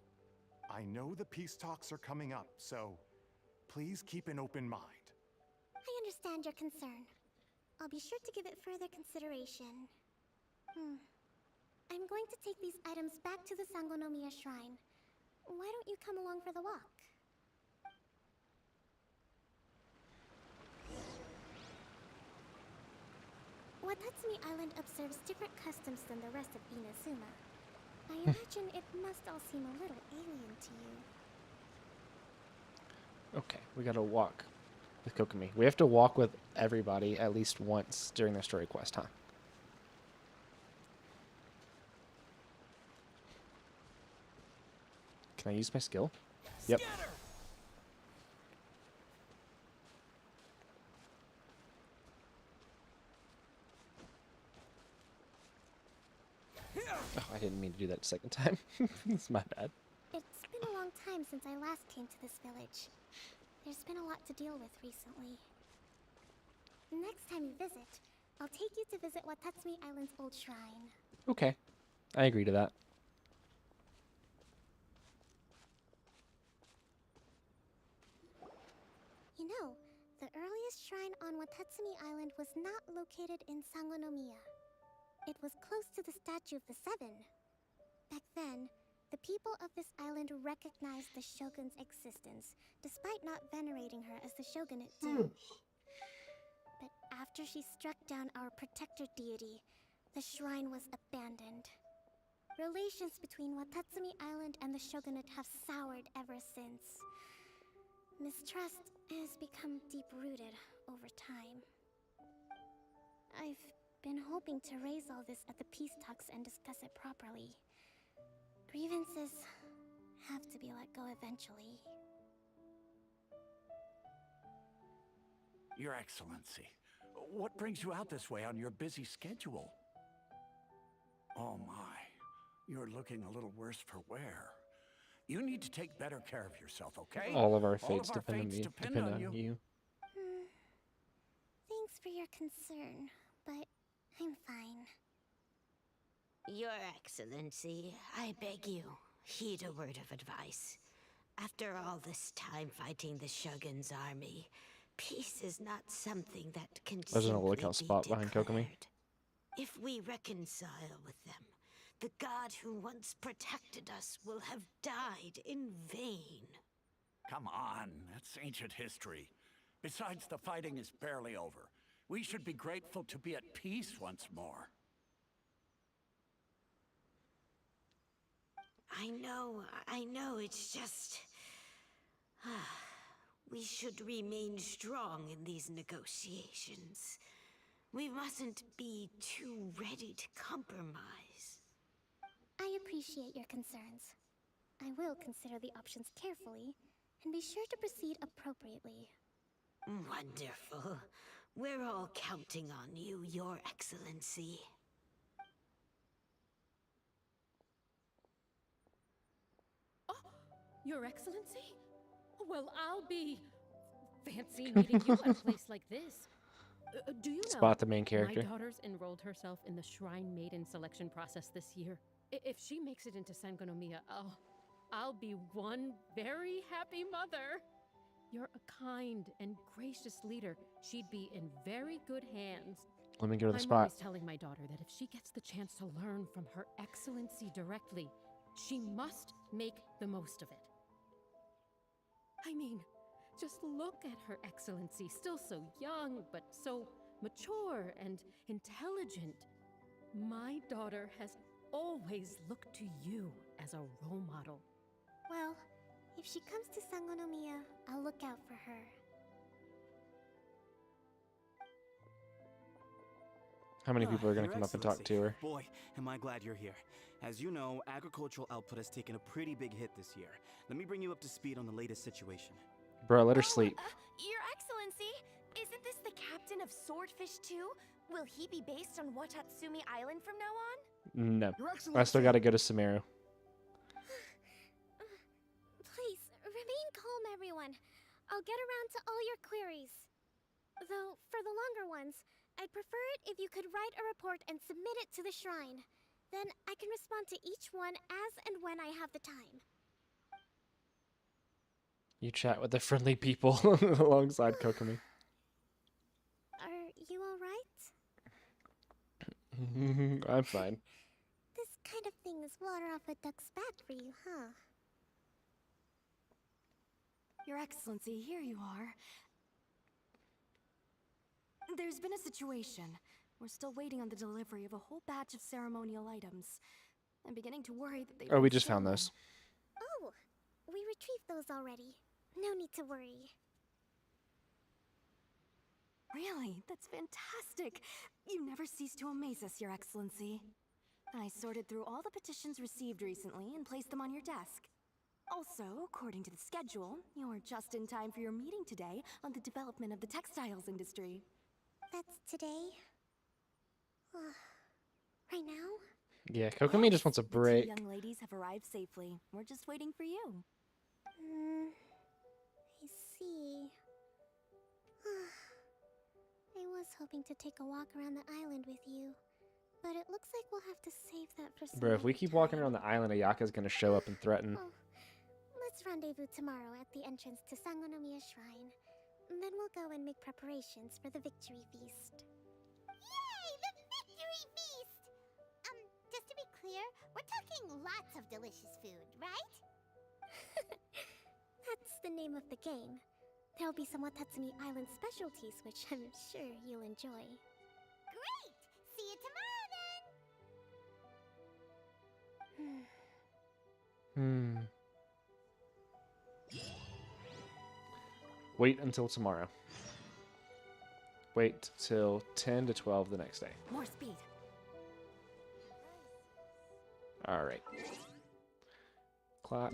I know the peace talks are coming up, so please keep an open mind. I understand your concern. I'll be sure to give it further consideration. I'm going to take these items back to the Sangonomiya Shrine. Why don't you come along for the walk? Watatsumi Island observes different customs than the rest of Inazuma. I imagine it must all seem a little alien to you. Okay, we gotta walk with Kokomi. We have to walk with everybody at least once during their story quest, huh? Can I use my skill? Yep. Oh, I didn't mean to do that a second time. It's my bad. It's been a long time since I last came to this village. There's been a lot to deal with recently. Next time you visit, I'll take you to visit Watatsumi Island's old shrine. Okay, I agree to that. You know, the earliest shrine on Watatsumi Island was not located in Sangonomiya. It was close to the Statue of the Seven. Back then, the people of this island recognized the shogun's existence, despite not venerating her as the shogunate do. But after she struck down our protector deity, the shrine was abandoned. Relations between Watatsumi Island and the shogunate have soured ever since. Mistrust has become deep-rooted over time. I've been hoping to raise all this at the peace talks and discuss it properly. Grievances have to be let go eventually. Your Excellency, what brings you out this way on your busy schedule? Oh my, you're looking a little worse for wear. You need to take better care of yourself, okay? All of our fates depend on you. Thanks for your concern, but I'm fine. Your Excellency, I beg you, heed a word of advice. After all this time fighting the Shogun's army, peace is not something that can There's an simply lookout be spot behind Kokomi. declared. If we reconcile with them, the god who once protected us will have died in vain. Come on, that's ancient history. Besides, the fighting is barely over. We should be grateful to be at peace once more. I know, it's just... we should remain strong in these negotiations. We mustn't be too ready to compromise. I appreciate your concerns. I will consider the options carefully, and be sure to proceed appropriately. Wonderful. We're all counting on you, Your Excellency. Your Excellency? Well, I'll be fancy meeting you at a place like this. Do you know, Spot the main character. my daughter's enrolled herself in the Shrine Maiden selection process this year. If she makes it into Sangonomiya, I'll be one very happy mother. You're a kind and gracious leader. She'd be in very good hands. Let me go to the I'm spot. always telling my daughter that if she gets the chance to learn from Her Excellency directly, she must make the most of it. I mean, just look at Her Excellency, still so young, but so mature and intelligent. My daughter has always look to you as a role model. Well, if she comes to Sangonomiya, I'll look out for her. How many people are going to Your come up and talk to her? Boy, am I glad you're here. As you know, agricultural output has taken a pretty big hit this year. Let me bring you up to speed on the latest situation. Bro, let her sleep. Your Excellency, isn't this the captain of Swordfish 2? Will he be based on Watatsumi Island from now on? No. I still got to go to Sumeru. Please, remain calm, everyone. I'll get around to all your queries. Though, for the longer ones, I'd prefer it if you could write a report and submit it to the shrine. Then I can respond to each one as and when I have the time. You chat with the friendly people alongside Kokomi. Are you alright? I'm fine. This kind of thing is water off a duck's back for you, huh? Your Excellency, here you are. There's been a situation. We're still waiting on the delivery of a whole batch of ceremonial items. I'm beginning to worry that they Oh, we just found those. Oh, we retrieved those already. No need to worry. Really? That's fantastic. You never cease to amaze us, Your Excellency. I sorted through all the petitions received recently and placed them on your desk. Also, according to the schedule, you're just in time for your meeting today on the development of the textiles industry. That's today? Right now? Yeah, Kokomi just wants a break. The two young ladies have arrived safely. We're just waiting for you. I see. I was hoping to take a walk around the island with you, but it looks like we'll have to save that for some Bro, if we other keep time. walking around the island, Ayaka's going to show up and threaten. Oh, let's rendezvous tomorrow at the entrance to Sangonomiya Shrine. Then we'll go and make preparations for the victory feast. Yay! The victory feast! Just to be clear, we're talking lots of delicious food, right? That's the name of the game. There'll be some Watatsumi Island specialties, which I'm sure you'll enjoy. Great! See you tomorrow then! Wait until tomorrow. Wait till 10 to 12 the next day. More speed. All right. Clock.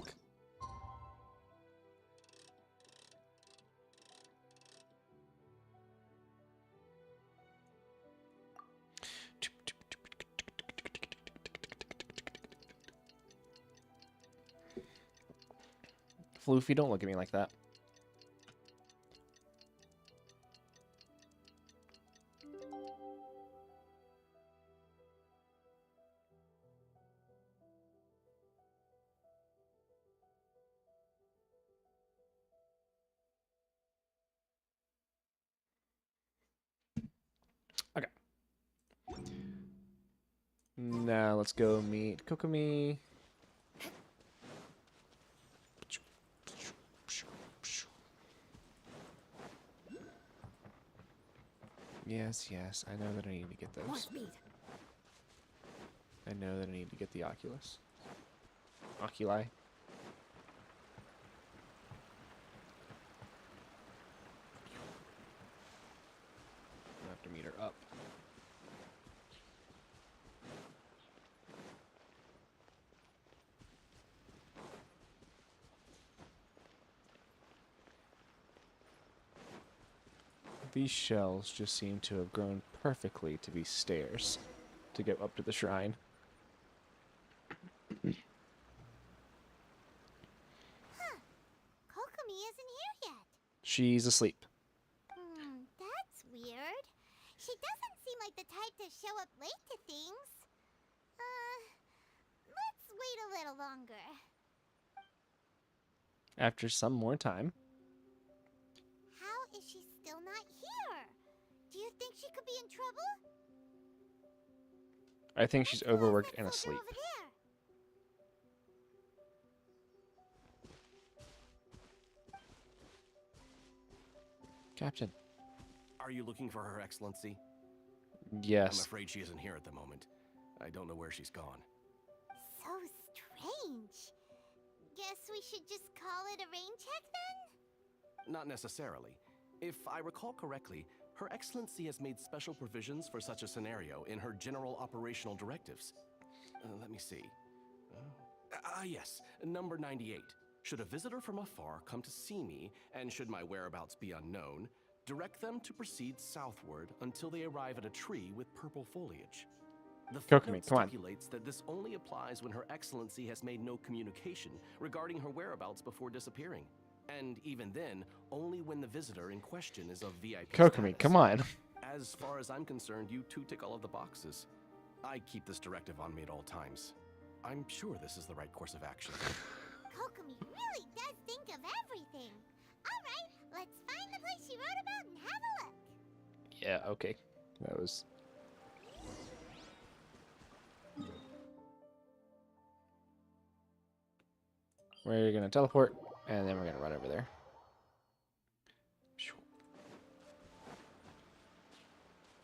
Floofy, don't look at me like that. Okay. Now let's go meet Kokomi. Yes, yes, I know that I need to get More those. speed. I know that I need to get the Oculus. Oculi. I have to meet her up. These shells just seem to have grown perfectly to be stairs to go up to the shrine. Kokomi isn't here yet. She's asleep. That's weird. She doesn't seem like the type to show up late to things. Let's wait a little longer. After some more time, How is she still not here? Do you think she could be in trouble? I think she's overworked and Soldier asleep. over there. Captain. Are you looking for Her Excellency? Yes. I'm afraid she isn't here at the moment. I don't know where she's gone. strange. Guess we should just call it a rain check then? Not necessarily. If I recall correctly, Her Excellency has made special provisions for such a scenario in her general operational directives. Let me see. Yes, number 98. Should a visitor from afar come to see me, and should my whereabouts be unknown, direct them to proceed southward until they arrive at a tree with purple foliage. The footnote stipulates that this only applies when Her Excellency has made no communication regarding her whereabouts before disappearing. And even then, only when the visitor in question is of VIP Kokomi, come on. As far as I'm concerned, you two tick all of the boxes. I keep this directive on me at all times. I'm sure this is the right course of action. Kokomi really does think of everything. Alright, let's find the place she wrote about and have a look. Yeah, okay. That was... We're gonna teleport, and then we're gonna run over there.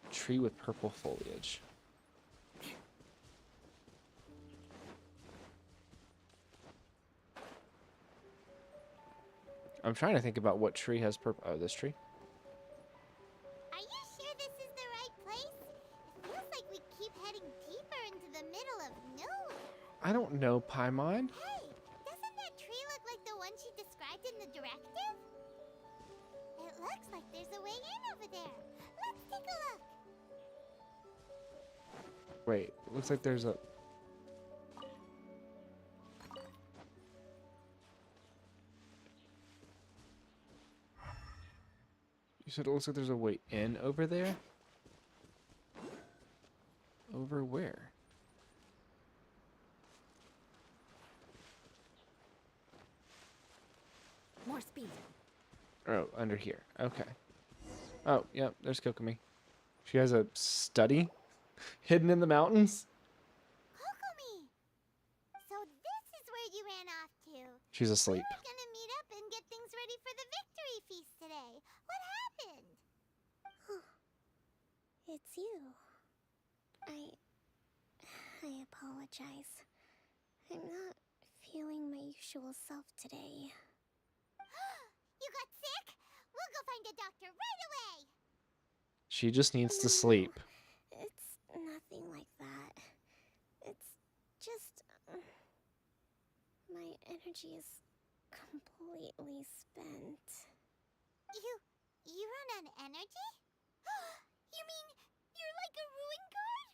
Tree with purple foliage. I'm trying to think about what tree has purple. Oh, this tree. Are you sure this is the right place? It feels like we keep heading deeper into the middle of nowhere. I don't know, Paimon. Hey, doesn't that tree look like the one she described in the directive? It looks like there's a way in over there. Let's take a look. Wait, looks like there's a... You said it looks like there's a way in over there? Over where? More speed. Oh, under here. Okay. Oh, yep, there's Kokomi. She has a study hidden in the mountains. Kokomi! So this is where you ran off to. She's asleep. We were gonna meet up and get things ready for the victory feast today. What happened? It's you. I apologize. I'm not feeling my usual self today. You got sick? We'll go find a doctor right away. She just needs to sleep. It's nothing like that. It's just... my energy is completely spent. You run on energy? You mean you're like a ruin guard?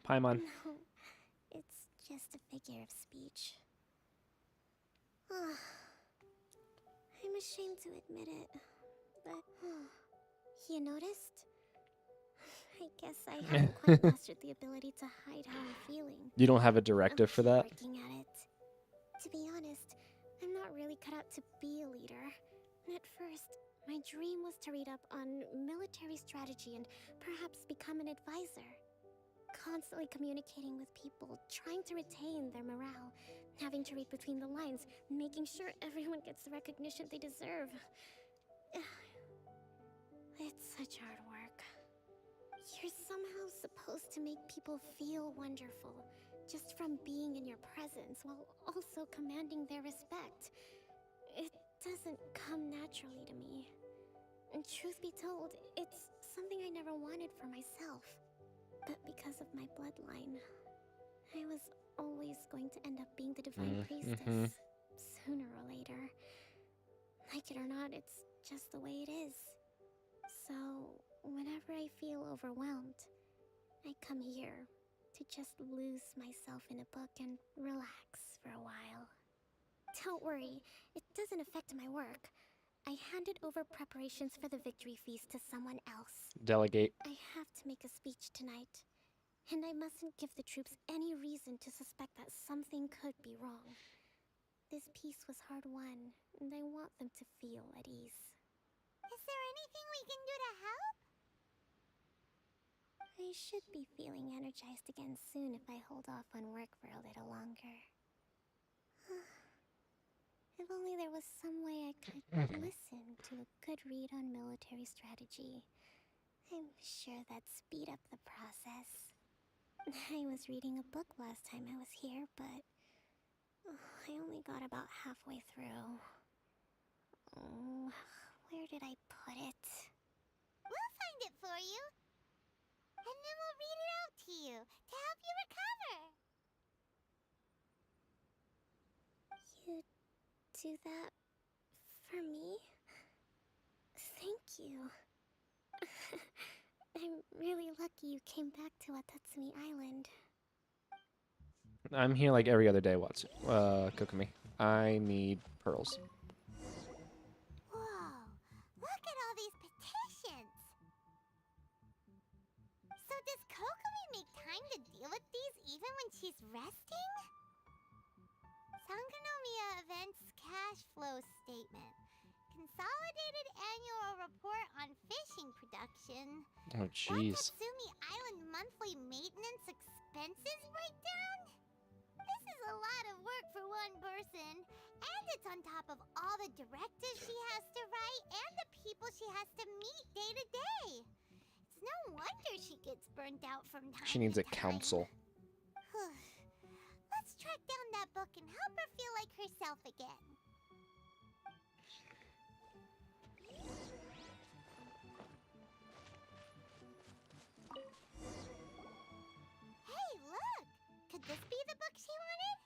Paimon. No, it's just a figure of speech. I'm ashamed to admit it, but you noticed? I guess I haven't quite mastered the ability to hide how I'm feeling. You don't have a directive for that? Working at it. To be honest, I'm not really cut out to be a leader. At first, my dream was to read up on military strategy and perhaps become an advisor. Constantly communicating with people, trying to retain their morale, having to read between the lines, making sure everyone gets the recognition they deserve. It's such hard work. You're somehow supposed to make people feel wonderful, just from being in your presence, while also commanding their respect. It doesn't come naturally to me. And truth be told, it's something I never wanted for myself. But because of my bloodline, I was always going to end up being the Divine Priestess, sooner or later. Like it or not, it's just the way it is. So, whenever I feel overwhelmed, I come here to just lose myself in a book and relax for a while. Don't worry, it doesn't affect my work. I handed over preparations for the victory feast to someone else. Delegate. I have to make a speech tonight, and I mustn't give the troops any reason to suspect that something could be wrong. This peace was hard won, and I want them to feel at ease. Is there anything we can do to help? I should be feeling energized again soon if I hold off on work for a little longer. If only there was some way I could listen to a good read on military strategy. I'm sure that'd speed up the process. I was reading a book last time I was here, but I only got about halfway through. Oh, where did I put it? We'll find it for you. And then we'll read it out to you to help you recover. You do that for me? Thank you. I'm really lucky you came back to Watatsumi Island. I'm here like every other day, Watson. Kokumi. I need pearls. Whoa, look at all these petitions. So does Kokumi make time to deal with these even when she's resting? Sangonomiya Events Cash Flow Statement. Consolidated Annual Report on Fishing Production. Oh, jeez. Watatsumi Island Monthly Maintenance Expenses Breakdown? This is a lot of work for one person. And it's on top of all the directives she has to write and the people she has to meet day to day. It's no wonder she gets burnt out from time She needs to a time. council. Let's track down that book and help her feel like herself again. Hey, look! Could this be the book she wanted?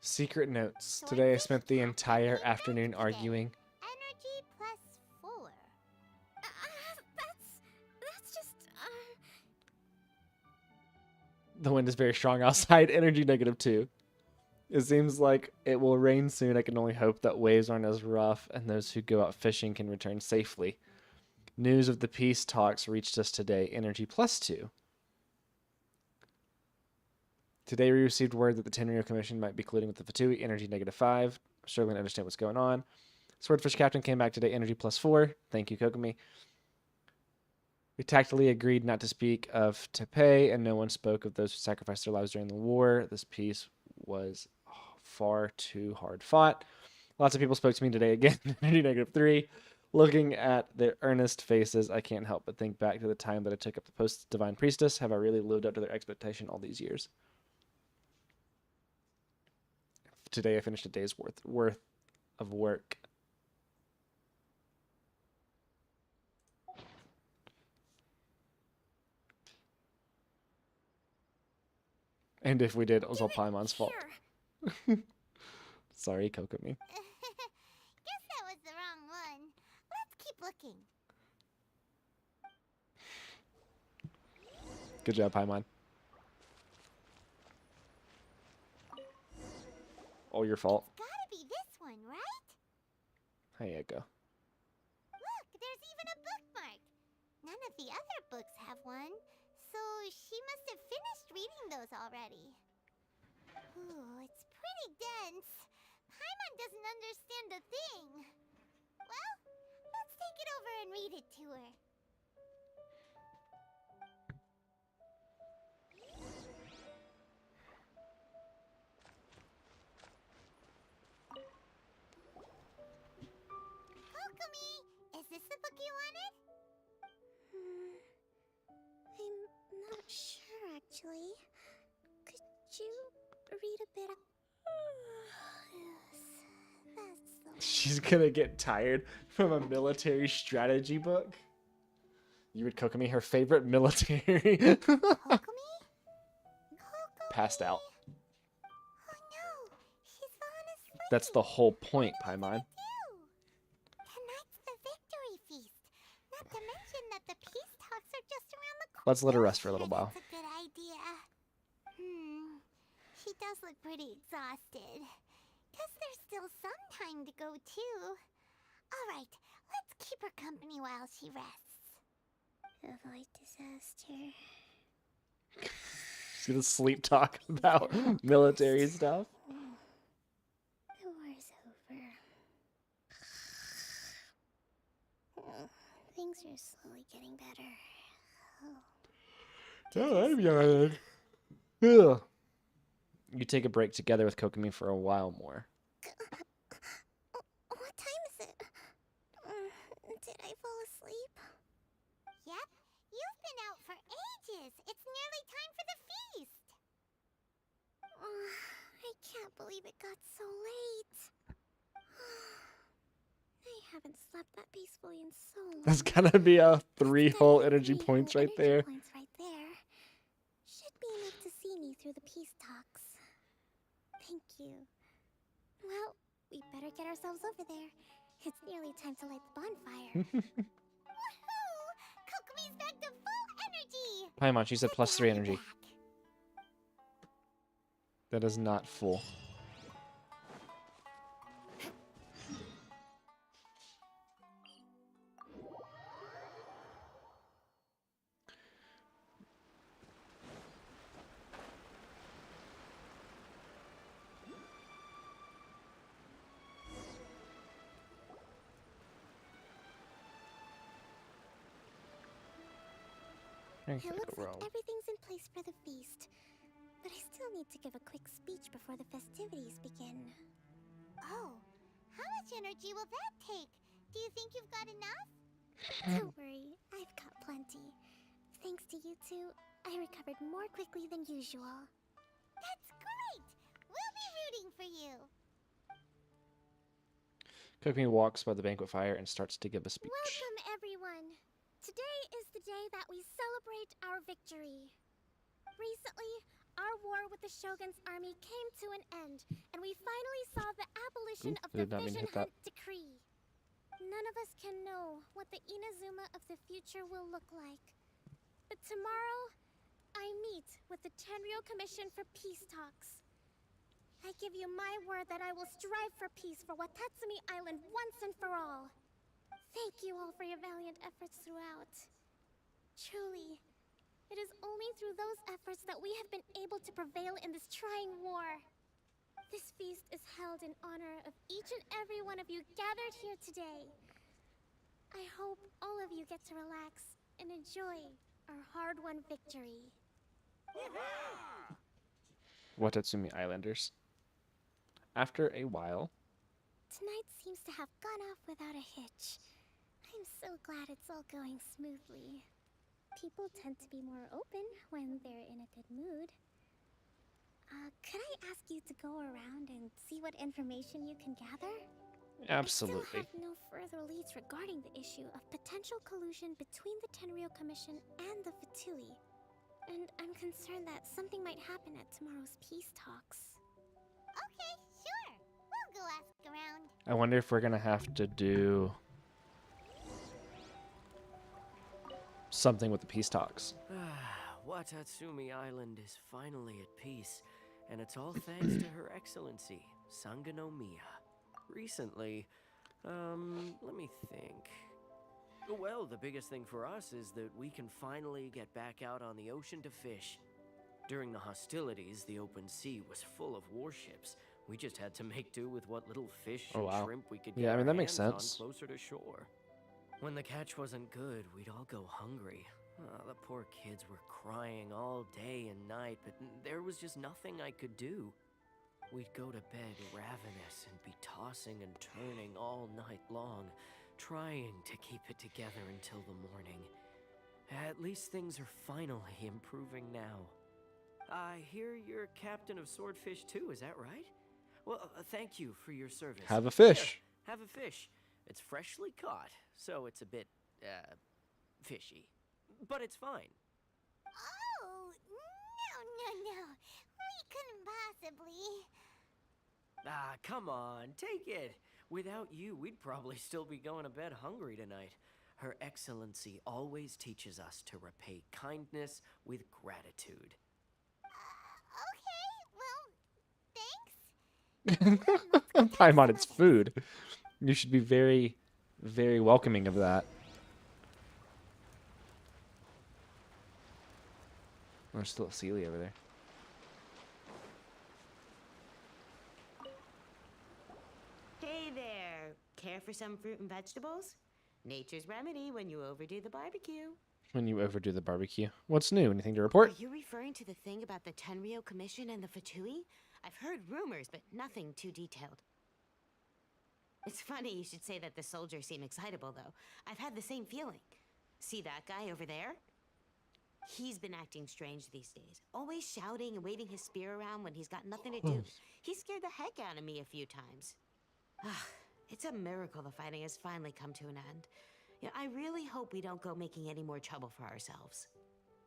Secret notes. Today I spent the entire afternoon arguing. Energy plus 4. That's just, The wind is very strong outside. Energy -2. It seems like it will rain soon. I can only hope that waves aren't as rough and those who go out fishing can return safely. News of the peace talks reached us today. Energy +2. Today we received word that the Tenryo Commission might be colluding with the Fatui. Energy -5. I'm struggling to understand what's going on. Swordfish Captain came back today. Energy +4. Thank you, Kokumi. We tactfully agreed not to speak of Tepe, and no one spoke of those who sacrificed their lives during the war. This peace was far too hard fought. Lots of people spoke to me today again. Energy -3. Looking at their earnest faces, I can't help but think back to the time that I took up the post of Divine Priestess. Have I really lived up to their expectation all these years? Today I finished a day's worth of work. And if we did, it was all Paimon's fault. Sorry, Kokumi. Guess that was the wrong one. Let's keep looking. Good job, Paimon. All your fault. It's gotta be this one, right? There you go. Look, there's even a bookmark. None of the other books have one, so she must have finished reading those already. Ooh, it's pretty dense. Paimon doesn't understand a thing. Well, let's take it over and read it to her. Kokumi, is this the book you wanted? I'm not sure actually. Could you read a bit of... Yes, that's the one. She's gonna get tired from a military strategy book. You would Kokumi, her favorite military. Kokumi? Passed out. Oh no, she's fallen asleep. That's the whole point, Paimon. Tonight's the victory feast. Not to mention that the peace talks are just around the corner. Let's let her rest for a little while. That's a good idea. She does look pretty exhausted. Guess there's still some time to go too. All right, let's keep her company while she rests. Avoid disaster. She's gonna sleep talk about military stuff. The war's over. Things are slowly getting better. Oh, I'm yawning. Ugh. You take a break together with Kokumi for a while more. What time is it? Did I fall asleep? Yep, you've been out for ages. It's nearly can't believe it got so late. I haven't slept that peacefully in so long. That's gotta be a 3 whole energy points right there. Points right there. Should be enough to see me through the peace talks. Thank you. Well, we better get ourselves over there. It's nearly time to light the bonfire. Woohoo! Kokomi's back to full energy! Paimon, she said +3 energy. That is not full. It looks like everything's in place for the feast. But I still need to give a quick speech before the festivities begin. Oh, how much energy will that take? Do you think you've got enough? Don't worry, I've got plenty. Thanks to you two, I recovered more quickly than usual. That's great! We'll be rooting for you! Kokumi walks by the banquet fire and starts to give a speech. Welcome, everyone! Today is the day that we celebrate our victory. Recently, our war with the Shogun's army came to an end, and we finally saw the abolition of the Vision Hunt Decree. None of us can know what the Inazuma of the future will look like. But tomorrow, I meet with the Tenryou Commission for peace talks. I give you my word that I will strive for peace for Watatsumi Island once and for all. Thank you all for your valiant efforts throughout. Truly, it is only through those efforts that we have been able to prevail in this trying war. This feast is held in honor of each and every one of you gathered here today. I hope all of you get to relax and enjoy our hard-won victory. Watatsumi Islanders. After a while, Tonight seems to have gone off without a hitch. I'm so glad it's all going smoothly. People tend to be more open when they're in a good mood. Could I ask you to go around and see what information you can gather? absolutely. I still have no further leads regarding the issue of potential collusion between the Tenryou Commission and the Fatui. And I'm concerned that something might happen at tomorrow's peace talks. Okay, sure. We'll go ask around. I wonder if we're gonna have to do something with the peace talks. Watatsumi Island is finally at peace, and it's all thanks to Her Excellency, Sangonomiya. Recently, let me think. Well, the biggest thing for us is that we can finally get back out on the ocean to fish. During the hostilities, the open sea was full of warships. We just had to make do with what little fish and shrimp we could get our that makes hands on sense. closer to shore. When the catch wasn't good, we'd all go hungry. The poor kids were crying all day and night, but there was just nothing I could do. We'd go to bed ravenous and be tossing and turning all night long, trying to keep it together until the morning. At least things are finally improving now. I hear you're captain of Swordfish too, is that right? Well, thank you for your service. Have a fish. Here, have a fish. It's freshly caught, so it's a bit, fishy. But it's fine. Oh, no. We couldn't possibly. Ah, come on, take it. Without you, we'd probably still be going to bed hungry tonight. Her Excellency always teaches us to repay kindness with gratitude. Okay, well, thanks. Paimon, it's food. You should be very, very welcoming of that. There's still a Celia over there. Hey there! Care for some fruit and vegetables? Nature's remedy when you overdo the barbecue. When you overdo the barbecue. What's new? Anything to report? Are you referring to the thing about the Tenryou Commission and the Fatui? I've heard rumors, but nothing too detailed. It's funny you should say that the soldiers seem excitable, though. I've had the same feeling. See that guy over there? He's been acting strange these days. Always shouting and waving his spear around when he's got nothing to do. He scared the heck out of me a few times. It's a miracle the fighting has finally come to an end. Yeah, I really hope we don't go making any more trouble for ourselves.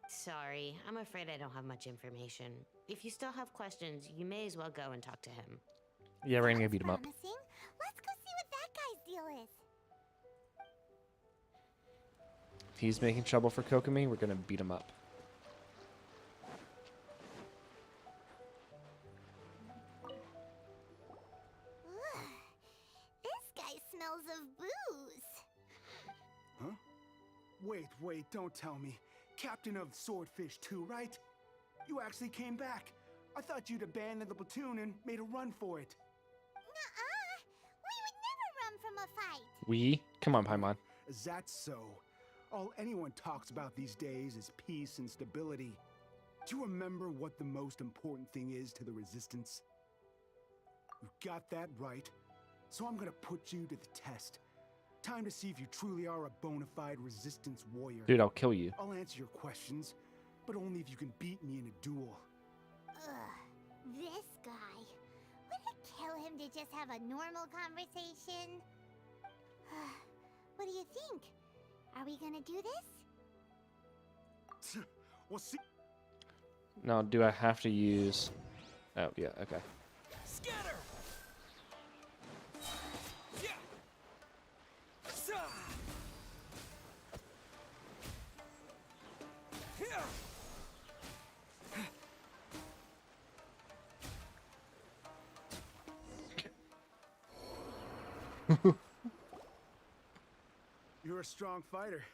Sorry, I'm afraid I don't have much information. If you still have questions, you may as well go and talk to him. Yeah, we're gonna go beat him up. Promising. Let's go see what that guy's deal is. If he's making trouble for Kokomi, we're gonna beat him up. Ugh. This guy smells of booze. Huh? Wait, don't tell me. Captain of Swordfish too, right? You actually came back. I thought you'd abandoned the platoon and made a run for it. Nuh-uh. We would never run from a fight. We? Come on, Paimon. Is that so? All anyone talks about these days is peace and stability. Do you remember what the most important thing is to the Resistance? You got that right. So I'm gonna put you to the test. Time to see if you truly are a bona fide Resistance warrior. Dude, I'll kill you. I'll answer your questions, but only if you can beat me in a duel. Ugh, this guy. Would it kill him to just have a normal conversation? What do you think? Are we gonna do this? We'll see. Now, do I have to use... Oh, yeah, okay. Scatter! Yeah! Sa! Yeah! You're a strong fighter.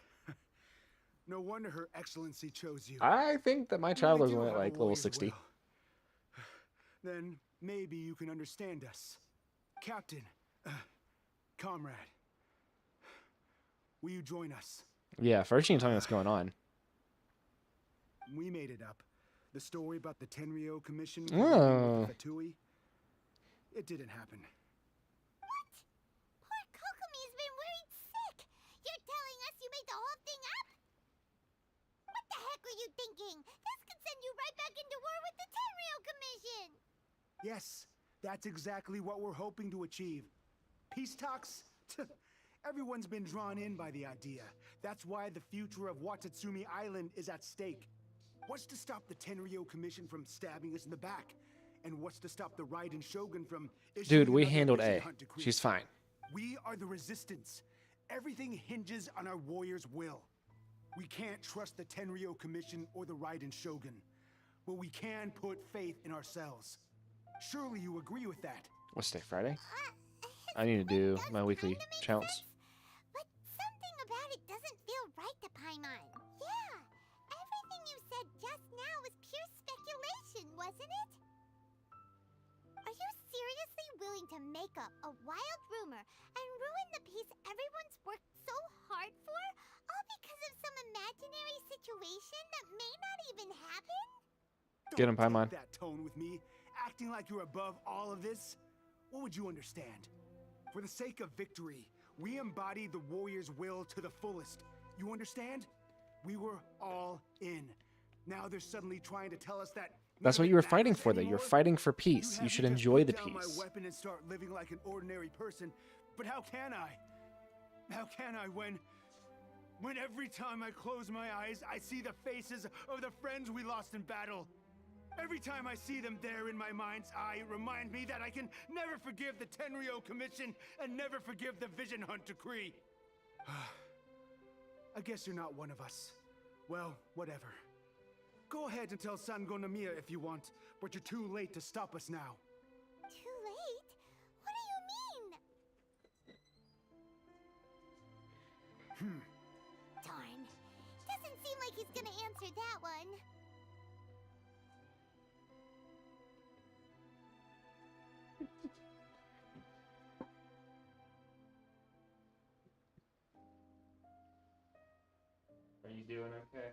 No wonder Her Excellency chose you. I think that my You child really is do only at have a like level warrior's 60. will. Then maybe you can understand us. Captain, comrade, will you join us? Yeah, first you can tell me what's going on. We made it up. The story about the Tenryo Commission Oh. with Fatui. It didn't happen. Poor Kokomi's been worried sick. You're telling us you made the whole thing up? What the heck were you thinking? This could send you right back into war with the Tenryo Commission. Yes, that's exactly what we're hoping to achieve. Peace talks? Everyone's been drawn in by the idea. That's why the future of Watatsumi Island is at stake. What's to stop the Tenryo Commission from stabbing us in the back? And what's to stop the Raiden Shogun from issuing Dude, we another handled vision A. hunt decree? She's fine. We are the Resistance. Everything hinges on our warriors' will. We can't trust the Tenryo Commission or the Raiden Shogun, but we can put faith in ourselves. Surely you agree with that? What's today, Friday? I need to do my weekly challenge. But something about it doesn't feel right to Paimon. Yeah, everything you said just now was pure speculation, wasn't it? Are you seriously willing to make up a wild rumor and ruin the peace everyone's worked so hard for, all because of some imaginary situation that may not even happen? Get him, Paimon. That tone with me, acting like you're above all of this. What would you understand? For the sake of victory, we embody the warrior's will to the fullest. You understand? We were all in. Now they're suddenly trying to tell us that. That's what you were fighting for, though. You're fighting for peace. You should enjoy the Put down peace. my weapon and start living like an ordinary person. But how can I? How can I when every time I close my eyes, I see the faces of the friends we lost in battle? Every time I see them there in my mind's eye, it reminds me that I can never forgive the Tenryo Commission and never forgive the Vision Hunt Decree. I guess you're not one of us. Well, whatever. Go ahead and tell Sango Nomiya if you want, but you're too late to stop us now. Too late? What do you mean? Darn. Doesn't seem like he's gonna answer that one. Are you doing okay?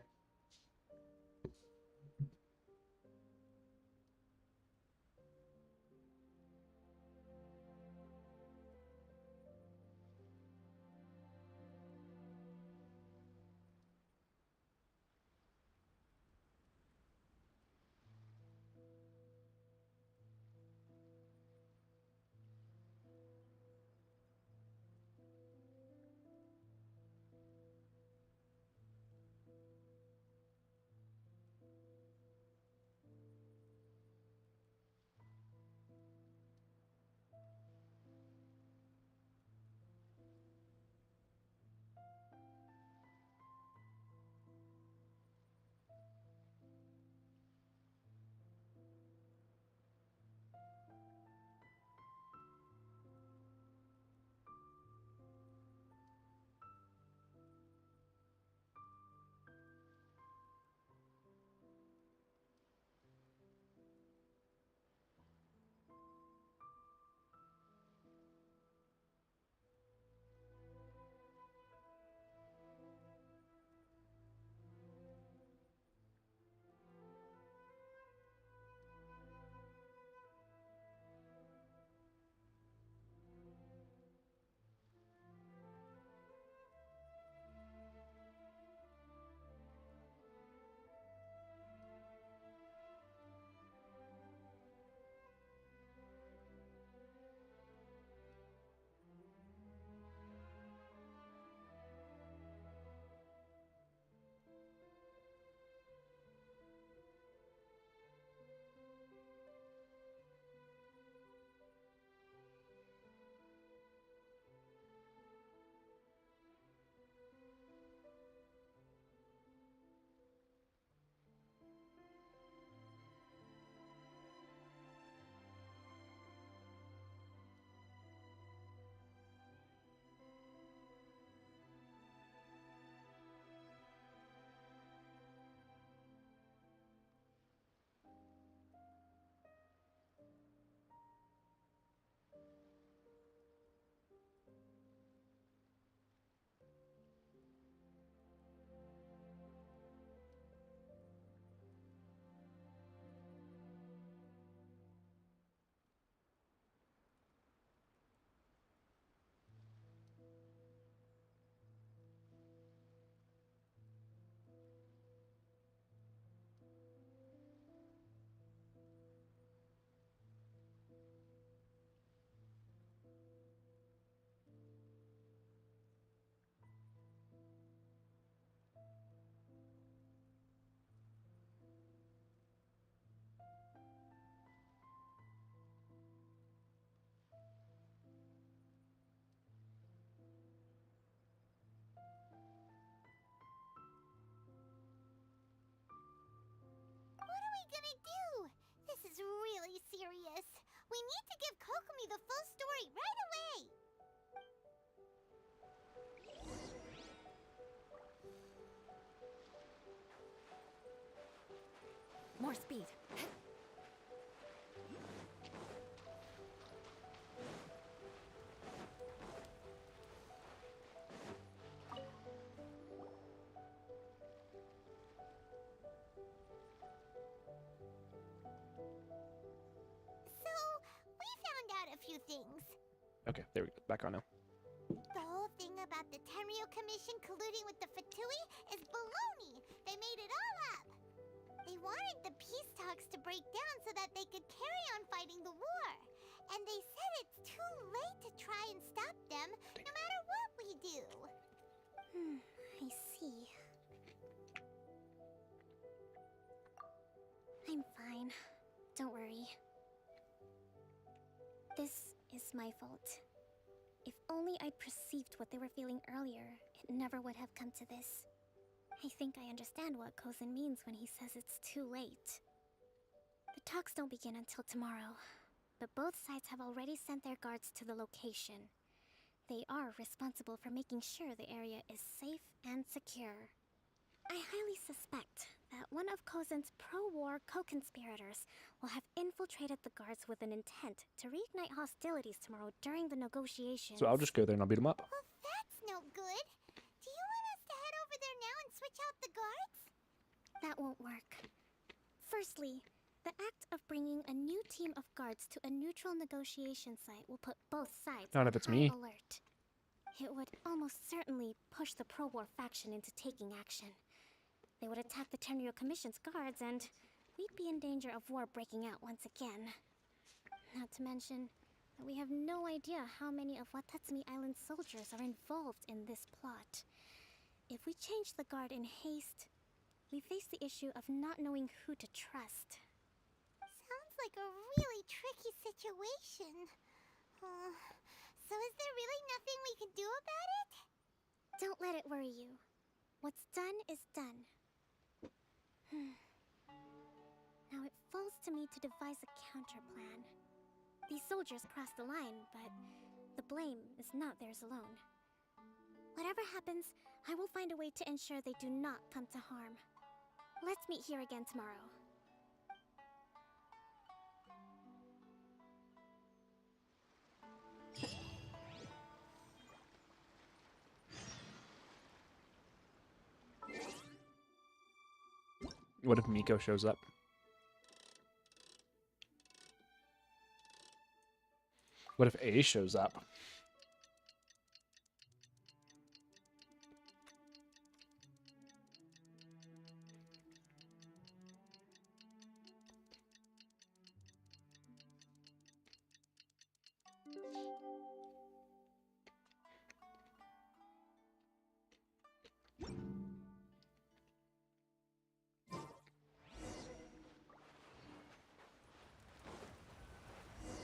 really serious. We need to give Kokomi the full story right away. More speed. So, we found out a few things. Okay, there we go. Back on now. The whole thing about the Tenryo Commission colluding with the Fatui is baloney. They made it all up. They wanted the peace talks to break down so that they could carry on fighting the war. And they said it's too late to try and stop them, no matter what we do. I see. I'm fine. Don't worry. This is my fault. If only I'd perceived what they were feeling earlier, it never would have come to this. I think I understand what Kozin means when he says it's too late. The talks don't begin until tomorrow, but both sides have already sent their guards to the location. They are responsible for making sure the area is safe and secure. I highly suspect that one of Kozin's pro-war co-conspirators will have infiltrated the guards with an intent to reignite hostilities tomorrow during the negotiations. So I'll just go there and I'll beat him up. Well, that's no good. Do you want us to head over there now and switch out the guards? That won't work. Firstly, the act of bringing a new team of guards to a neutral negotiation site will put both sides Not on if it's high me. alert. It would almost certainly push the pro-war faction into taking action. They would attack the Tenryo Commission's guards, and we'd be in danger of war breaking out once again. Not to mention that we have no idea how many of Watatsumi Island's soldiers are involved in this plot. If we change the guard in haste, we face the issue of not knowing who to trust. Sounds like a really tricky situation. So is there really nothing we can do about it? Don't let it worry you. What's done is done. Now it falls to me to devise a counterplan. These soldiers crossed the line, but the blame is not theirs alone. Whatever happens, I will find a way to ensure they do not come to harm. Let's meet here again tomorrow. What if Miko shows up? What if A shows up?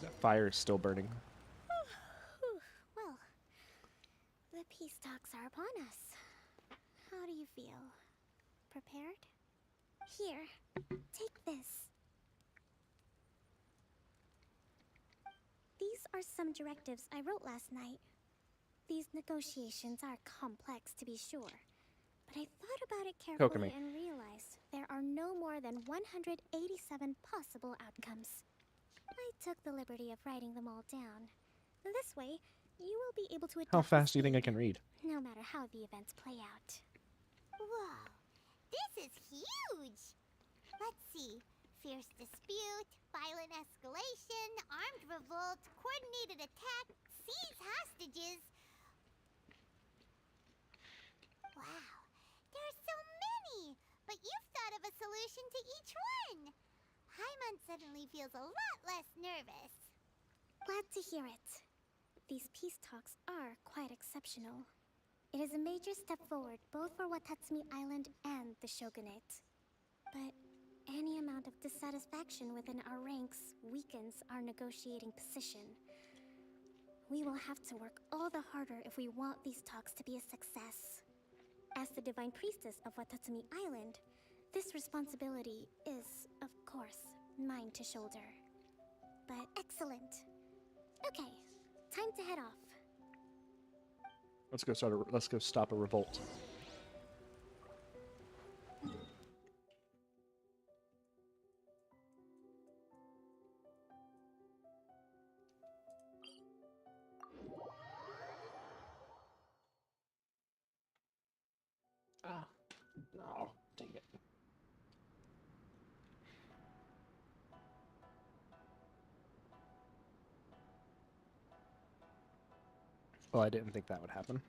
That fire is still burning. Well, the peace talks are upon us. How do you feel? Prepared? Here, take this. These are some directives I wrote last night. These negotiations are complex, to be sure, but I thought about it carefully Kokomi. and realized there are no more than 187 possible outcomes. I took the liberty of writing them all down. This way, you will be able to How adapt fast do you think I can read? no matter how the events play out. Whoa, this is huge! Let's see. Fierce dispute, violent escalation, armed revolt, coordinated attack, seize hostages. Wow, there are so many! But you've thought of a solution to each one! Hyman suddenly feels a lot less nervous. Glad to hear it. These peace talks are quite exceptional. It is a major step forward both for Watatsumi Island and the Shogunate. But any amount of dissatisfaction within our ranks weakens our negotiating position. We will have to work all the harder if we want these talks to be a success. As the Divine Priestess of Watatsumi Island, this responsibility is, of course, mine to shoulder. But excellent. Okay, time to head off. Let's go stop a revolt. Ah, no, dang it. Well, I didn't think that would happen.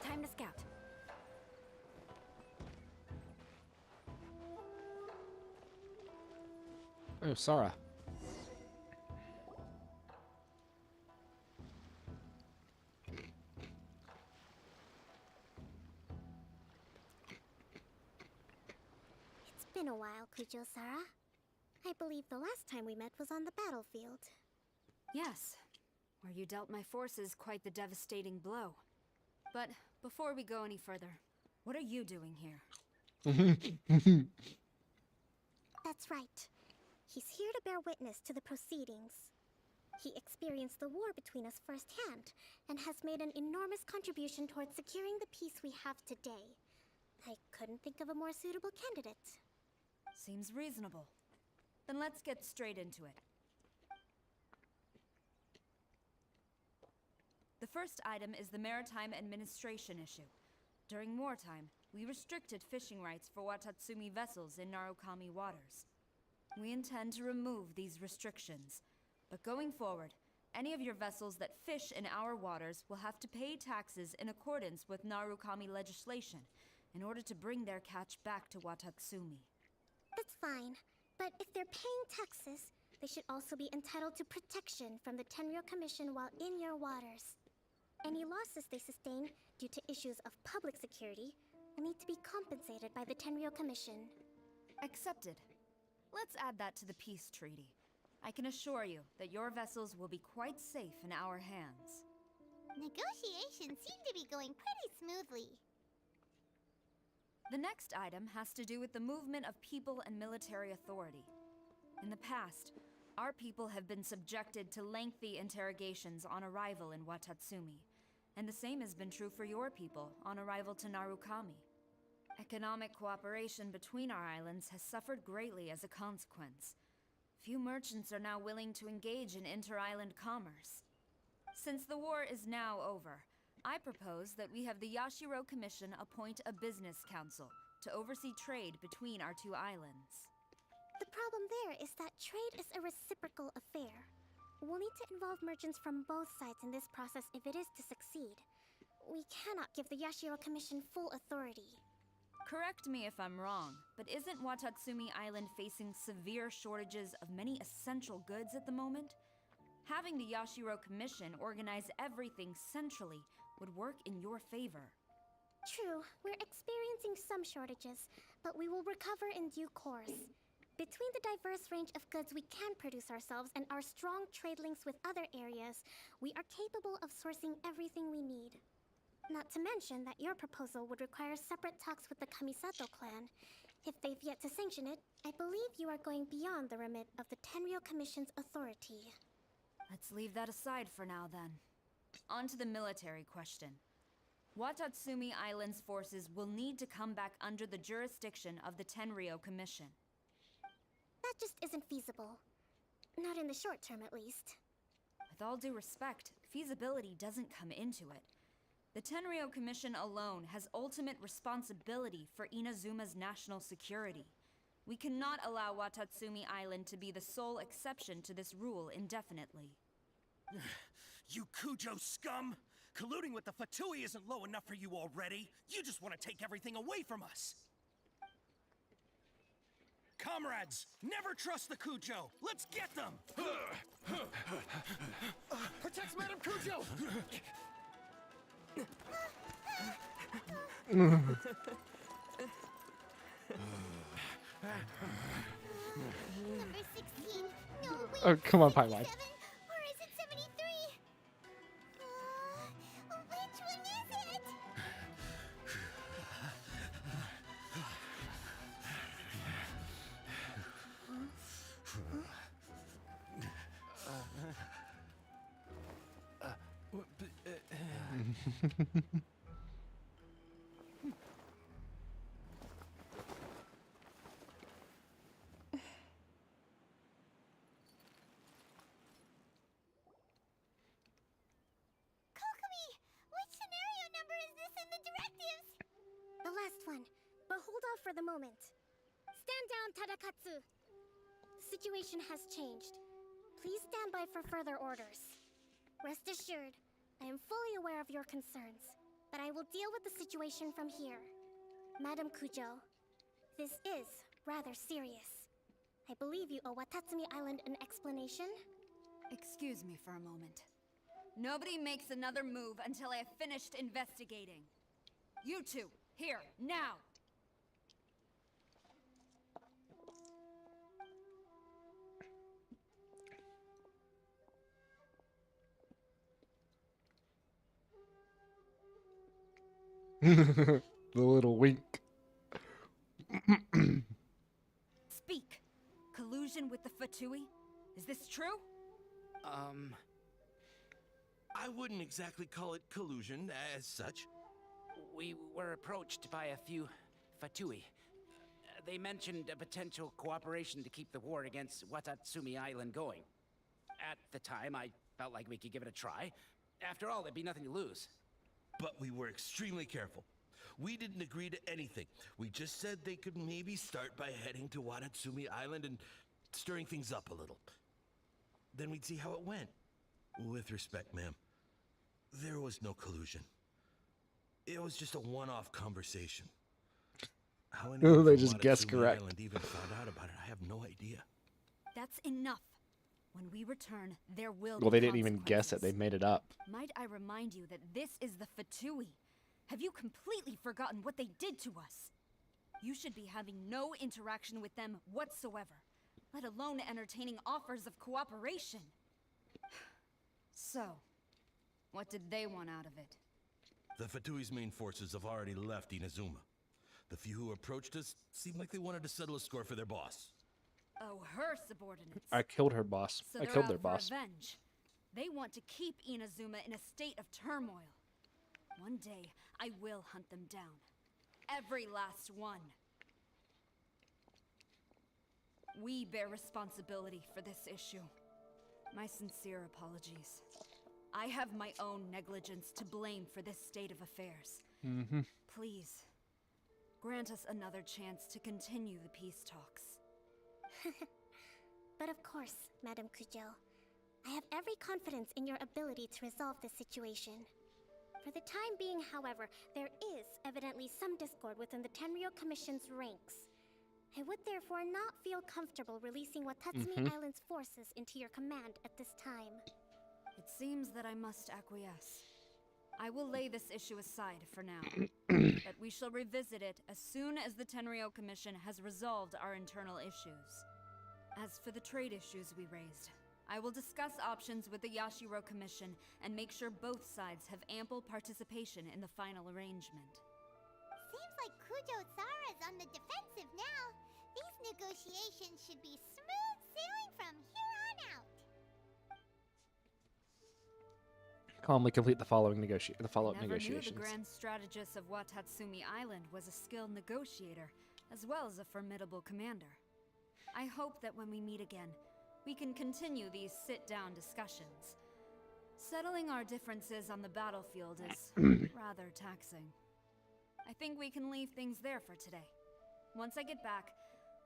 Time to scout. Oh, Sarah. It's been a while, Kujo-Sara. I believe the last time we met was on the battlefield. Yes, where you dealt my forces quite the devastating blow. But before we go any further, what are you doing here? That's right. He's here to bear witness to the proceedings. He experienced the war between us firsthand, and has made an enormous contribution towards securing the peace we have today. I couldn't think of a more suitable candidate. Seems reasonable. Then let's get straight into it. The first item is the Maritime Administration issue. During wartime, we restricted fishing rights for Watatsumi vessels in Narukami waters. We intend to remove these restrictions, but going forward, any of your vessels that fish in our waters will have to pay taxes in accordance with Narukami legislation in order to bring their catch back to Watatsumi. That's fine, but if they're paying taxes, they should also be entitled to protection from the Tenryou Commission while in your waters. Any losses they sustain due to issues of public security will need to be compensated by the Tenryou Commission. Accepted. Let's add that to the peace treaty. I can assure you that your vessels will be quite safe in our hands. Negotiations seem to be going pretty smoothly. The next item has to do with the movement of people and military authority. In the past, our people have been subjected to lengthy interrogations on arrival in Watatsumi, and the same has been true for your people on arrival to Narukami. Economic cooperation between our islands has suffered greatly as a consequence. Few merchants are now willing to engage in inter-island commerce. Since the war is now over, I propose that we have the Yashiro Commission appoint a business council to oversee trade between our two islands. The problem there is that trade is a reciprocal affair. We'll need to involve merchants from both sides in this process if it is to succeed. We cannot give the Yashiro Commission full authority. Correct me if I'm wrong, but isn't Watatsumi Island facing severe shortages of many essential goods at the moment? Having the Yashiro Commission organize everything centrally would work in your favor. True, we're experiencing some shortages, but we will recover in due course. Between the diverse range of goods we can produce ourselves and our strong trade links with other areas, we are capable of sourcing everything we need. Not to mention that your proposal would require separate talks with the Kamisato clan. If they've yet to sanction it, I believe you are going beyond the remit of the Tenryou Commission's authority. Let's leave that aside for now, then. On to the military question. Watatsumi Island's forces will need to come back under the jurisdiction of the Tenryou Commission. That just isn't feasible. Not in the short term, at least. With all due respect, feasibility doesn't come into it. The Tenryou Commission alone has ultimate responsibility for Inazuma's national security. We cannot allow Watatsumi Island to be the sole exception to this rule indefinitely. You Kujo scum! Colluding with the Fatui isn't low enough for you already. You just want to take everything away from us. Comrades, never trust the Kujo. Let's get them! Protect Madame Kujo! Number 16. No, wait. Oh, come on, Pipeline. Or is it 73? Which one is it? Kokomi, which scenario number is this in the directives? The last one, but hold off for the moment. Stand down, Tadakatsu. The situation has changed. Please stand by for further orders. Rest assured, I am fully aware of your concerns, but I will deal with the situation from here. Madam Kujo, this is rather serious. I believe you owe Watatsumi Island an explanation? Excuse me for a moment. Nobody makes another move until I have finished investigating. You two, here, now! The little wink. Speak! Collusion with the Fatui? Is this true? I wouldn't exactly call it collusion as such. We were approached by a few Fatui. They mentioned a potential cooperation to keep the war against Watatsumi Island going. At the time, I felt like we could give it a try. After all, there'd be nothing to lose. But we were extremely careful. We didn't agree to anything. We just said they could maybe start by heading to Watatsumi Island and stirring things up a little. Then we'd see how it went. With respect, ma'am, there was no collusion. It was just a one-off conversation. How anyone They from just guessed Watatsumi correct. Island even found out about it, I have no idea. That's enough. When we return, there will Well, be they didn't even guess it. They made it up. Might I remind you that this is the Fatui? Have you completely forgotten what they did to us? You should be having no interaction with them whatsoever, let alone entertaining offers of cooperation. So, what did they want out of it? The Fatui's main forces have already left Inazuma. The few who approached us seemed like they wanted to settle a score for their boss. Oh, her subordinates. I killed her boss. So I they're killed out their for boss. revenge. They want to keep Inazuma in a state of turmoil. One day, I will hunt them down. Every last one. We bear responsibility for this issue. My sincere apologies. I have my own negligence to blame for this state of affairs. Mm-hmm. Please, grant us another chance to continue the peace talks. But of course, Madam Kujo. I have every confidence in your ability to resolve this situation. For the time being, however, there is evidently some discord within the Tenryou Commission's ranks. I would therefore not feel comfortable releasing Watatsumi Island's forces into your command at this time. It seems that I must acquiesce. I will lay this issue aside for now, but we shall revisit it as soon as the Tenryou Commission has resolved our internal issues. As for the trade issues we raised, I will discuss options with the Yashiro Commission and make sure both sides have ample participation in the final arrangement. Seems like Kujo-sara's on the defensive now. These negotiations should be smooth sailing from here on out. Calmly complete the following follow-up Never negotiations. knew the grand strategist of Watatsumi Island was a skilled negotiator, as well as a formidable commander. I hope that when we meet again, we can continue these sit-down discussions. Settling our differences on the battlefield is rather taxing. I think we can leave things there for today. Once I get back,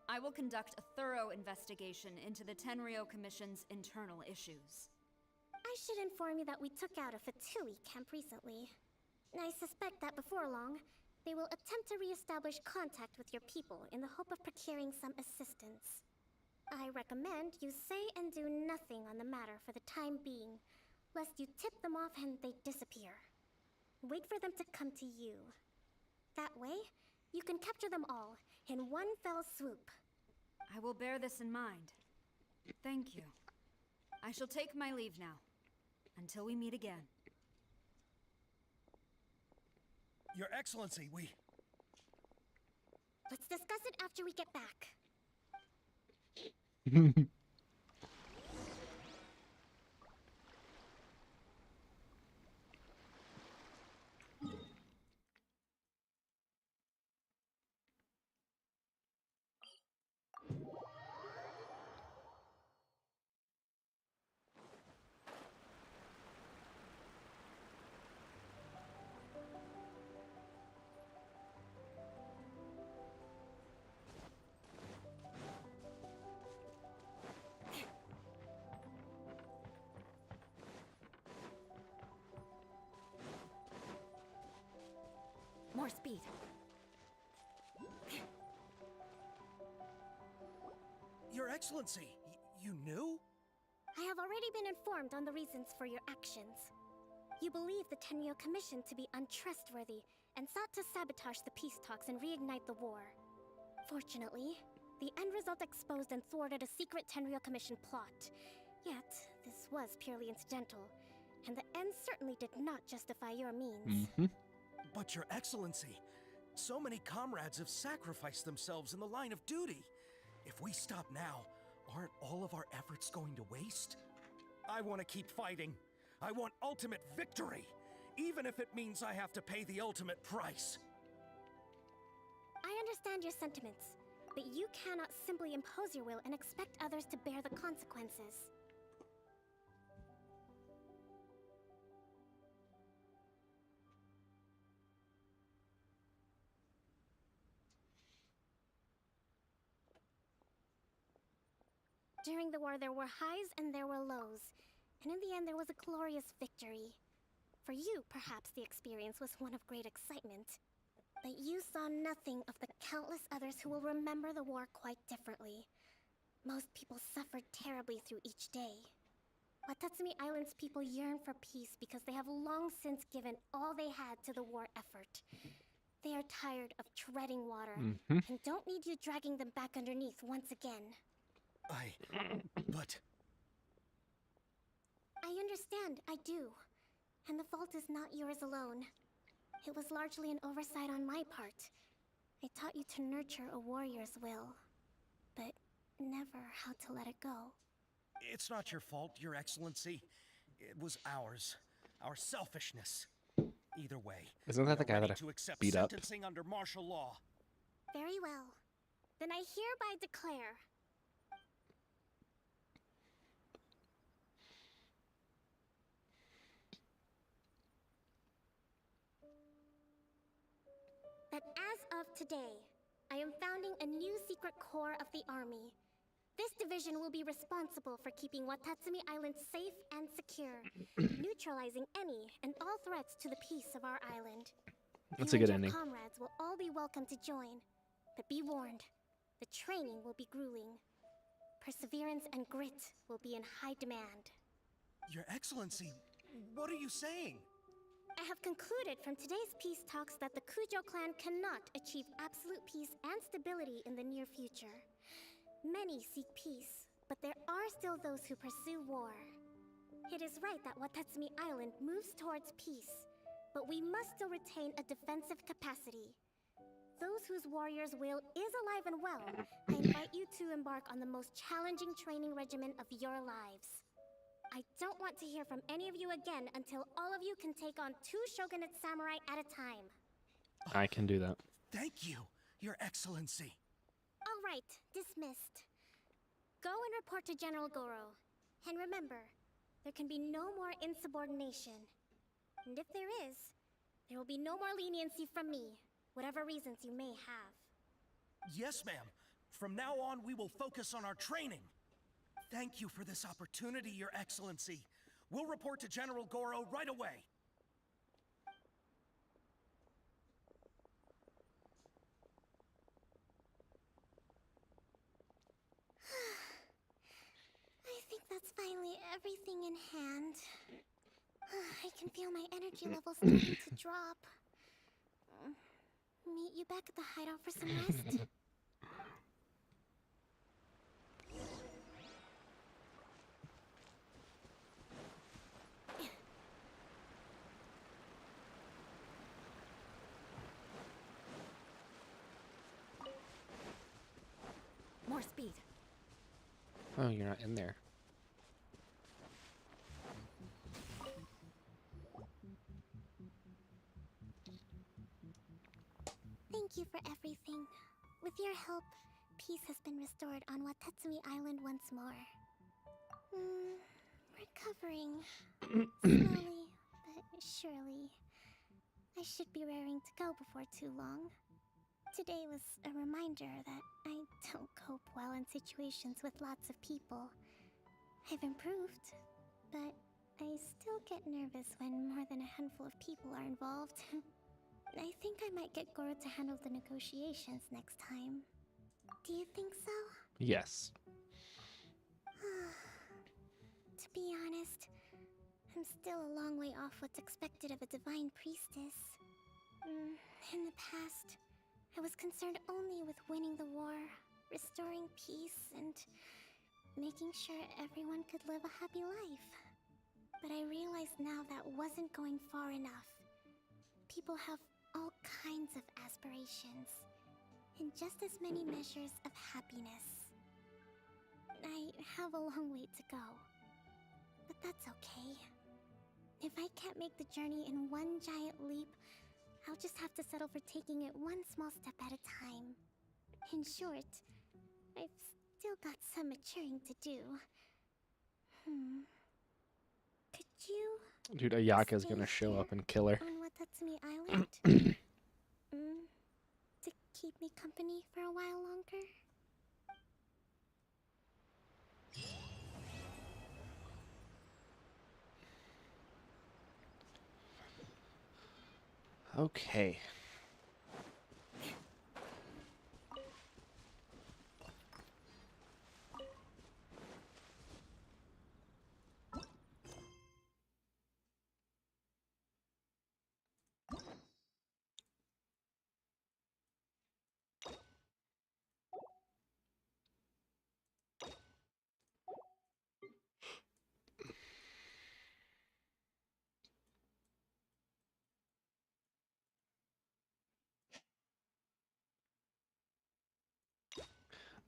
I will conduct a thorough investigation into the Tenryo Commission's internal issues. I should inform you that we took out a Fatui camp recently. I suspect that before long, they will attempt to re-establish contact with your people in the hope of procuring some assistance. I recommend you say and do nothing on the matter for the time being, lest you tip them off and they disappear. Wait for them to come to you. That way, you can capture them all in one fell swoop. I will bear this in mind. Thank you. I shall take my leave now. Until we meet again. Your Excellency, we... Let's discuss it after we get back. More speed. Your Excellency, you knew? I have already been informed on the reasons for your actions. You believe the Tenryo Commission to be untrustworthy and sought to sabotage the peace talks and reignite the war. Fortunately, the end result exposed and thwarted a secret Tenryo Commission plot. Yet, this was purely incidental, and the end certainly did not justify your means. But Your Excellency, so many comrades have sacrificed themselves in the line of duty. If we stop now, aren't all of our efforts going to waste? I want to keep fighting. I want ultimate victory, even if it means I have to pay the ultimate price. I understand your sentiments, but you cannot simply impose your will and expect others to bear the consequences. During the war, there were highs and there were lows, and in the end, there was a glorious victory. For you, perhaps the experience was one of great excitement. But you saw nothing of the countless others who will remember the war quite differently. Most people suffered terribly through each day. Watatsumi Island's people yearn for peace because they have long since given all they had to the war effort. They are tired of treading water, and don't need you dragging them back underneath once again. But... I understand, I do. And the fault is not yours alone. It was largely an oversight on my part. I taught you to nurture a warrior's will, but never how to let it go. It's not your fault, Your Excellency. It was ours. Our selfishness. Either way, Isn't that the guy that I to accept beat up? sentencing under martial law. Very well. Then I hereby declare... that as of today, I am founding a new secret corps of the army. This division will be responsible for keeping Watatsumi Island safe and secure, neutralizing any and all threats to the peace of our island. That's a good ending. Comrades will all be welcome to join, but be warned, the training will be grueling. Perseverance and grit will be in high demand. Your Excellency, what are you saying? I have concluded from today's peace talks that the Kujo clan cannot achieve absolute peace and stability in the near future. Many seek peace, but there are still those who pursue war. It is right that Watatsumi Island moves towards peace, but we must still retain a defensive capacity. Those whose warrior's will is alive and well, I invite you to embark on the most challenging training regimen of your lives. I don't want to hear from any of you again until all of you can take on 2 shogunate samurai at a time. I can do that. Thank you, Your Excellency. All right, dismissed. Go and report to General Goro. And remember, there can be no more insubordination. And if there is, there will be no more leniency from me, whatever reasons you may have. Yes, ma'am. From now on, we will focus on our training. Thank you for this opportunity, Your Excellency. We'll report to General Goro right away. I think that's finally everything in hand. I can feel my energy levels starting to drop. Meet you back at the hideout for some rest? More speed. Oh, you're not in there. Thank you for everything. With your help, peace has been restored on Watatsumi Island once more. Recovering. Slowly, but surely. I should be raring to go before too long. Today was a reminder that I don't cope well in situations with lots of people. I've improved, but I still get nervous when more than a handful of people are involved. I think I might get Goro to handle the negotiations next time. Do you think so? Yes. To be honest, I'm still a long way off what's expected of a divine priestess. In the past, I was concerned only with winning the war, restoring peace, and making sure everyone could live a happy life. But I realize now that wasn't going far enough. People have all kinds of aspirations, and just as many measures of happiness. I have a long way to go, but that's okay. If I can't make the journey in one giant leap, I'll just have to settle for taking it one small step at a time. In short, I've still got some maturing to do. Could you... Dude, Ayaka's gonna show up and kill her. on Watatsumi Island? To keep me company for a while longer? Okay.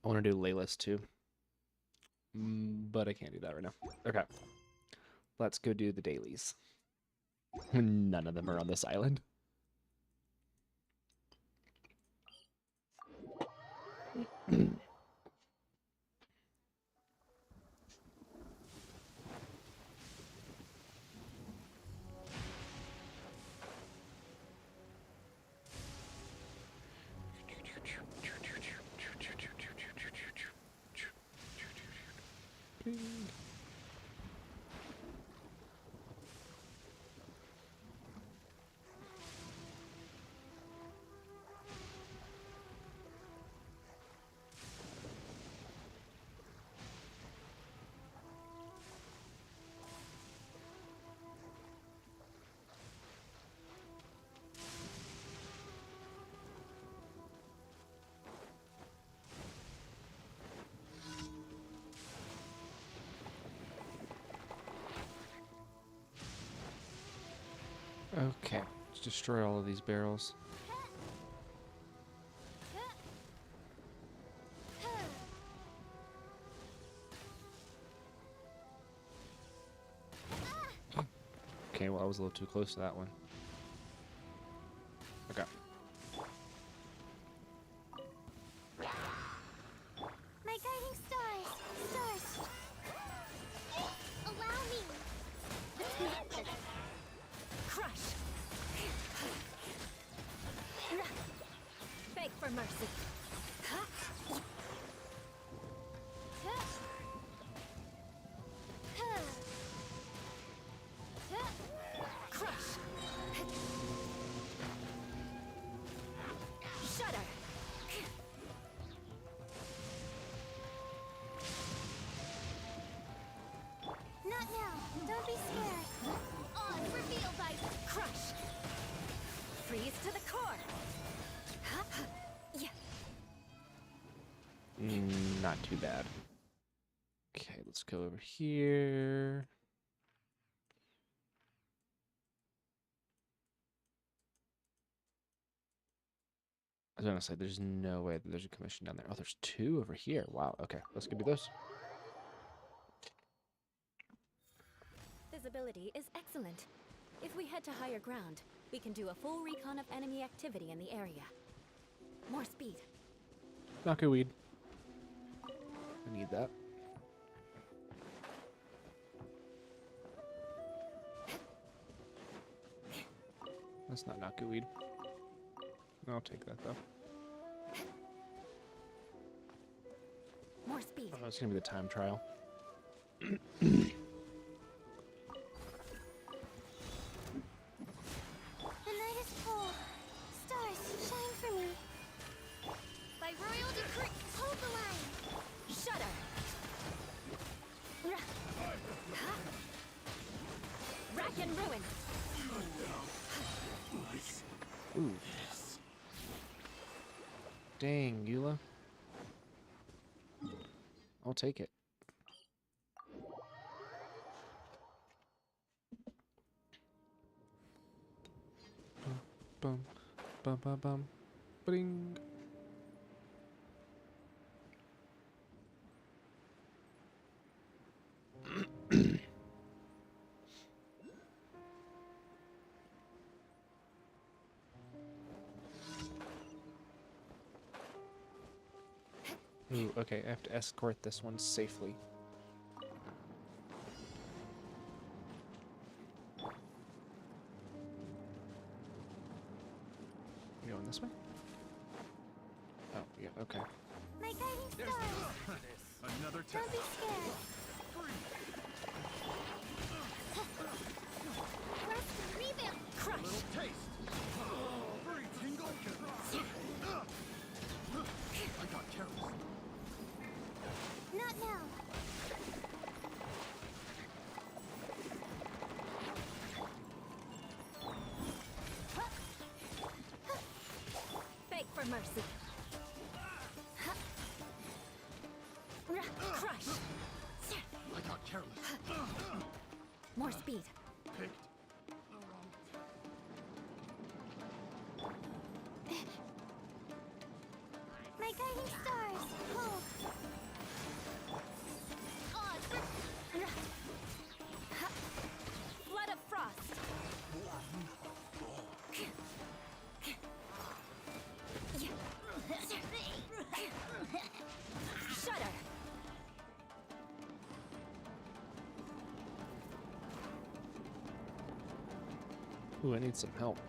I want to do Layla's too. But I can't do that right now. Okay. Let's go do the dailies. None of them are on this island. Okay, let's destroy all of these barrels. Okay, well, I was a little too close to that one. Okay. My guiding stars! Stars! Allow me! mercy. Crush. Shudder. Not now. Don't be scared. On reveal by crush. Freeze to the core. Yeah. Not too bad. Okay, let's go over here. I was gonna say, there's no way that there's a commission down there. Oh, there's two over here. Wow. Okay, let's go do this. Visibility is excellent. If we head to higher ground, we can do a full recon of enemy activity in the area. More speed. Naku weed. I need that. That's not Naku weed. I'll take that though. More speed. Oh, it's gonna be the time trial. The night is full. Stars, shine for me. By royal decree, hold the line. Shudder. Rack and ruin. Ooh. Dang, Eula. I'll take it. Bum, bum, bum, bum, bing. Ooh, okay, I have to escort this one safely. You going this way? Oh, yeah, okay. My guiding stars. Another test. Don't be scared. Rest and rebuild. Crush. Taste. Free tingle. I got careless. Not now. Beg for mercy. Crush. I got careless. More speed. Picked. My guiding stars. Hold. Flood of frost. Shudder. Ooh, I need some help.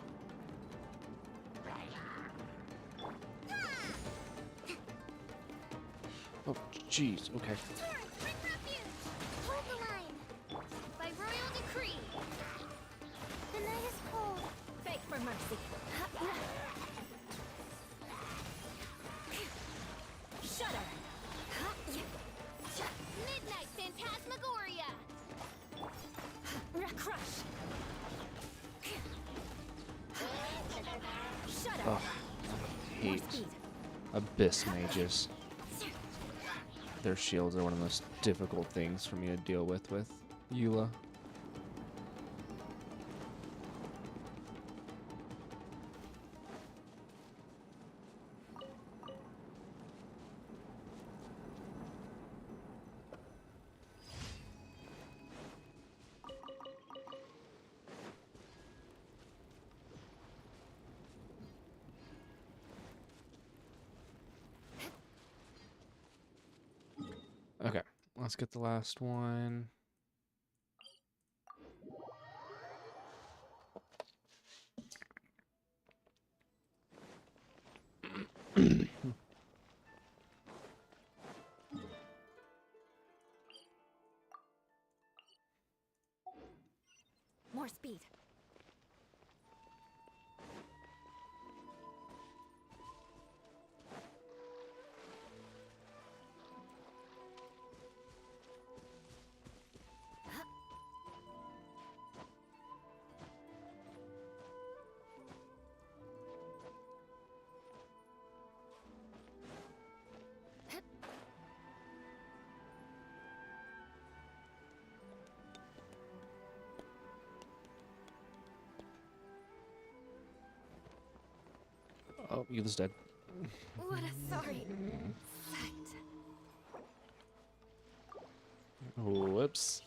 Oh, jeez, okay. Bring refuge. Hold the line. By royal decree. The night is cold. Beg for mercy. Shudder. Midnight Phantasmagoria. Crush. Shudder. Oh, I hate abyss mages. Their shields are one of the most difficult things for me to deal with Eula. Okay, let's get the last one. More speed. Oh, Eula's dead. What a sorry sight. Whoops.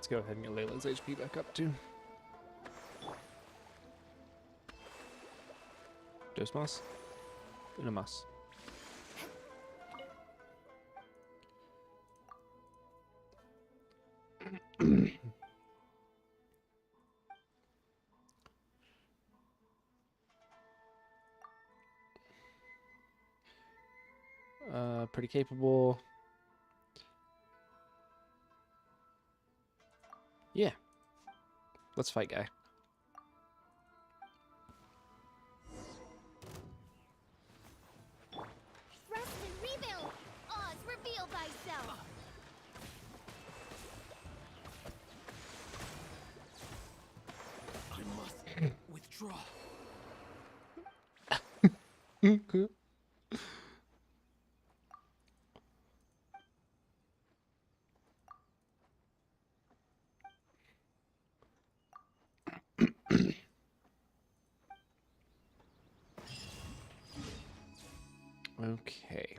Let's go ahead and get Layla's HP back up too. Dos más. Una más. Pretty capable. Yeah. Let's fight, guy. Rest and rebuild! Oz, reveal thyself! I must withdraw. Okay.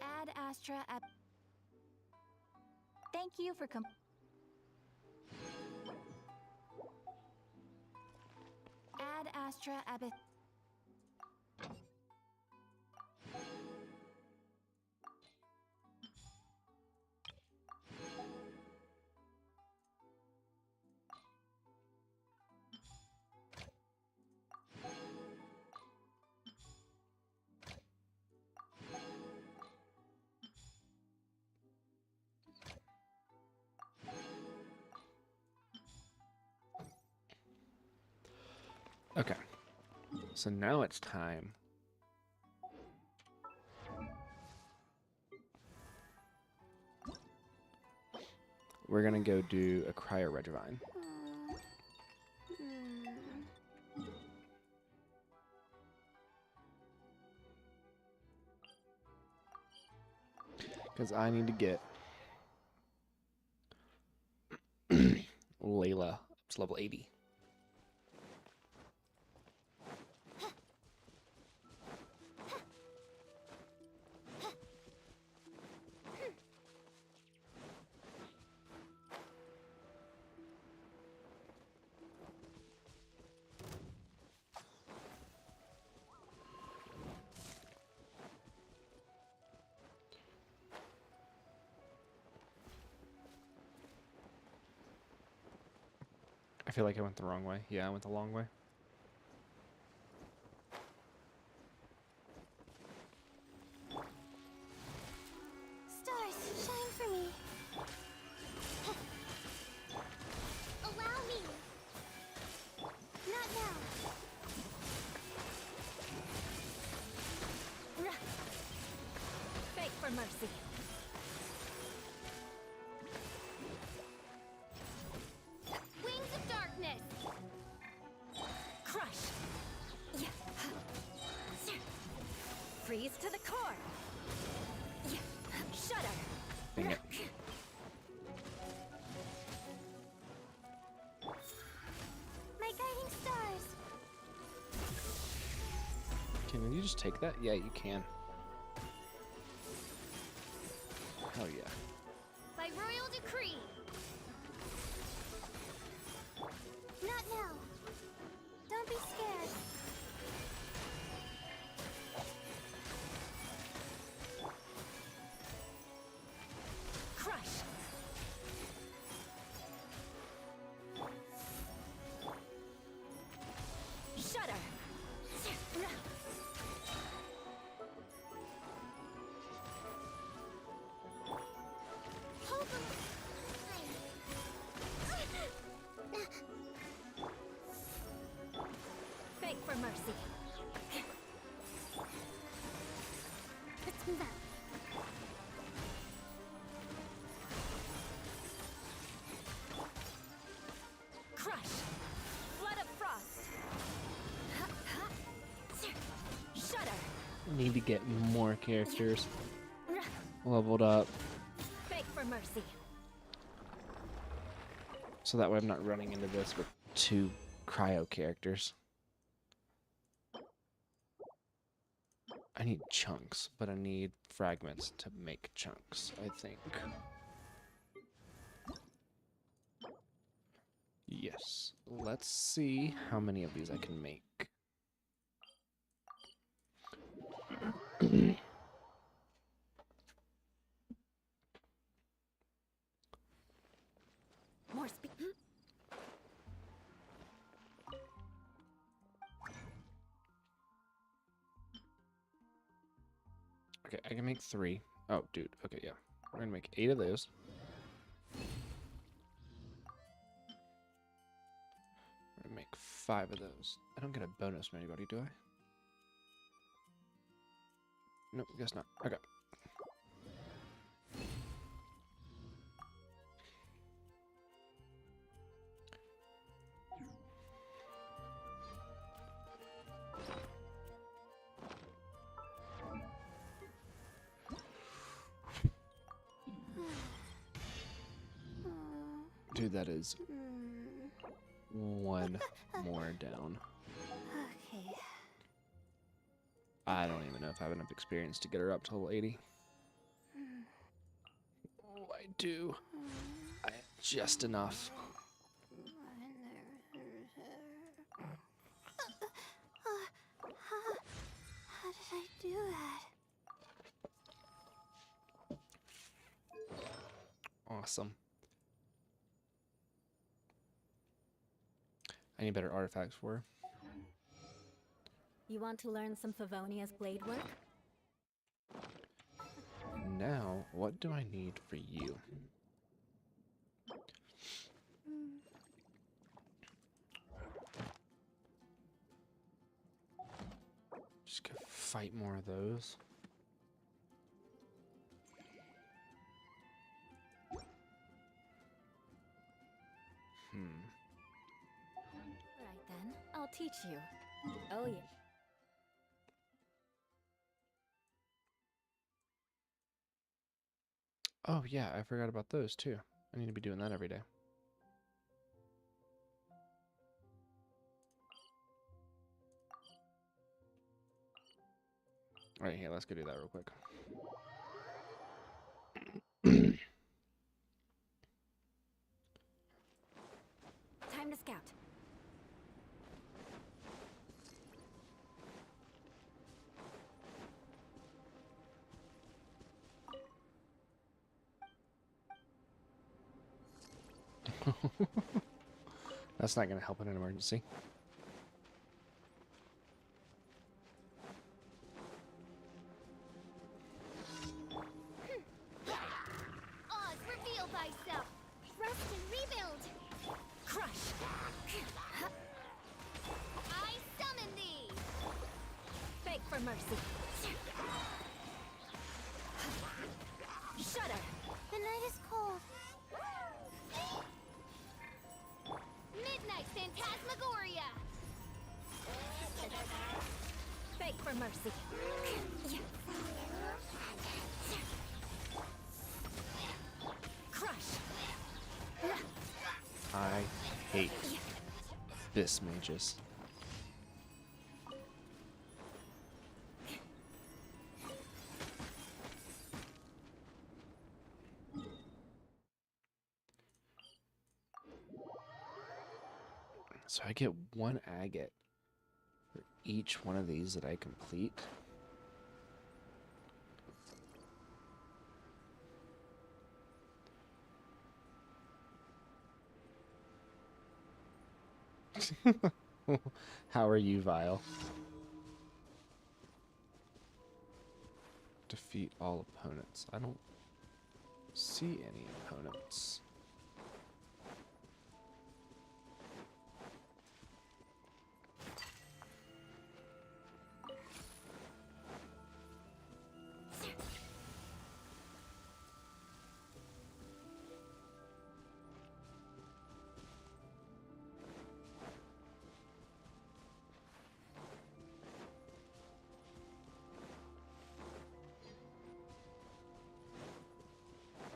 Ad Astra at. Thank you for Ad Astra Abbott. Okay. So now it's time. We're gonna go do a cryo Regivine. Because I need to get Layla up to level 80. I feel like I went the wrong way. Yeah, I went the long way. Stars, shine for me! Allow me! Not now! Beg for mercy. Wings of darkness! Crush. Yeah. Freeze to the core. Yeah. Shudder. Dang it. you just take that? Yeah, you can. Hell yeah. By royal decree. Not now. Don't be scared. Crush. Shudder. Beg for mercy. Let's move out. Crush. Flood of frost. Shudder. Need to get more characters leveled up, Beg for mercy. so that way I'm not running into this with 2 cryo characters. I need chunks, but I need fragments to make chunks, I think. Yes. Let's see how many of these I can make. More speed. Okay, I can make 3. Oh, dude. Okay, yeah. We're gonna make 8 of those. We're gonna make 5 of those. I don't get a bonus from anybody, do I? Nope, guess not. Okay. Dude, that is 1 more down. Okay. I don't even know if I have enough experience to get her up to level 80. Oh, I do. I have just enough. How did I do that? Awesome. I need better artifacts for her. You want to learn some Favonia's blade work? Now, what do I need for you? Just go fight more of those. Alright then, I'll teach you. Oh yeah. Oh yeah, I forgot about those too. I need to be doing that every day. Alright, here, let's go do that real quick. Time to scout. That's not going to help in an emergency. Oz, reveal thyself. Rest and rebuild. Crush. I summon thee. Beg for mercy. Shudder. The night is cold. Midnight Phantasmagoria. Beg for mercy. Crush. I hate this mages. So I get 1 agate for each one of these that I complete. How are you, Vile? Defeat all opponents. I don't see any opponents.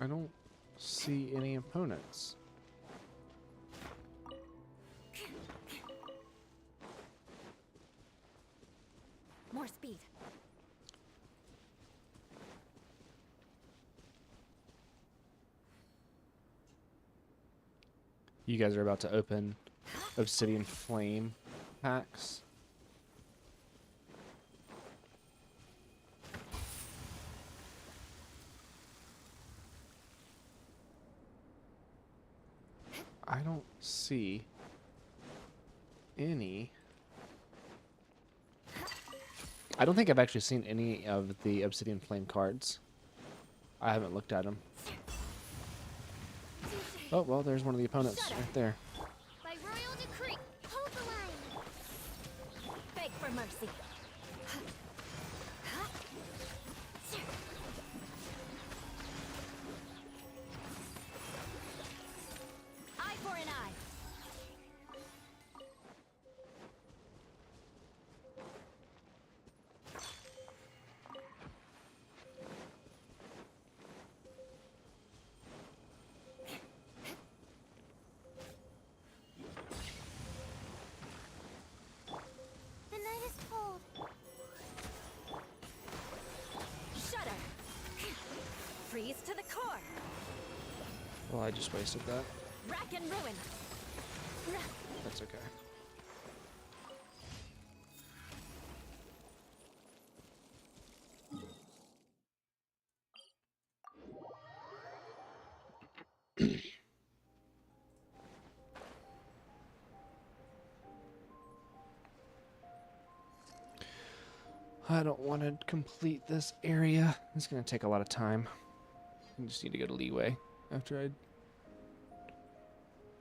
I don't see any opponents. More speed. You guys are about to open Obsidian Flame packs. I don't see any. I don't think I've actually seen any of the Obsidian Flame cards. I haven't looked at them. Oh, well, there's one of the opponents right there. By royal decree, hold the line. Beg for mercy. Eye for an eye. The night is cold. Shudder. Freeze to the core. Well, I just wasted that. Rack and ruin. That's okay. I don't want to complete this area. It's going to take a lot of time. I just need to go to Liyue after I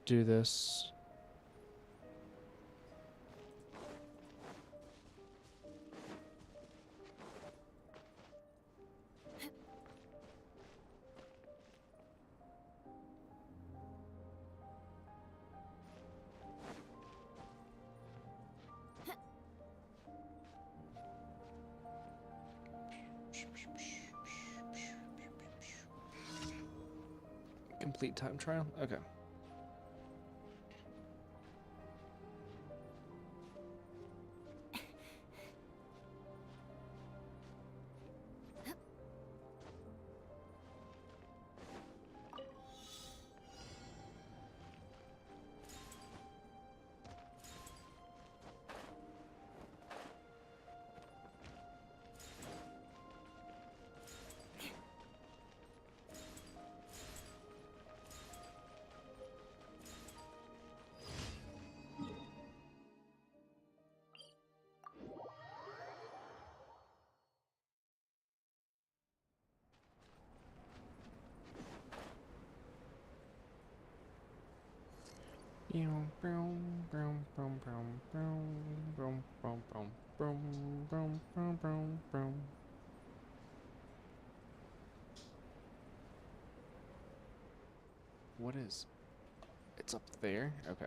do this. Complete time trial? Okay. What is... It's up there? Okay.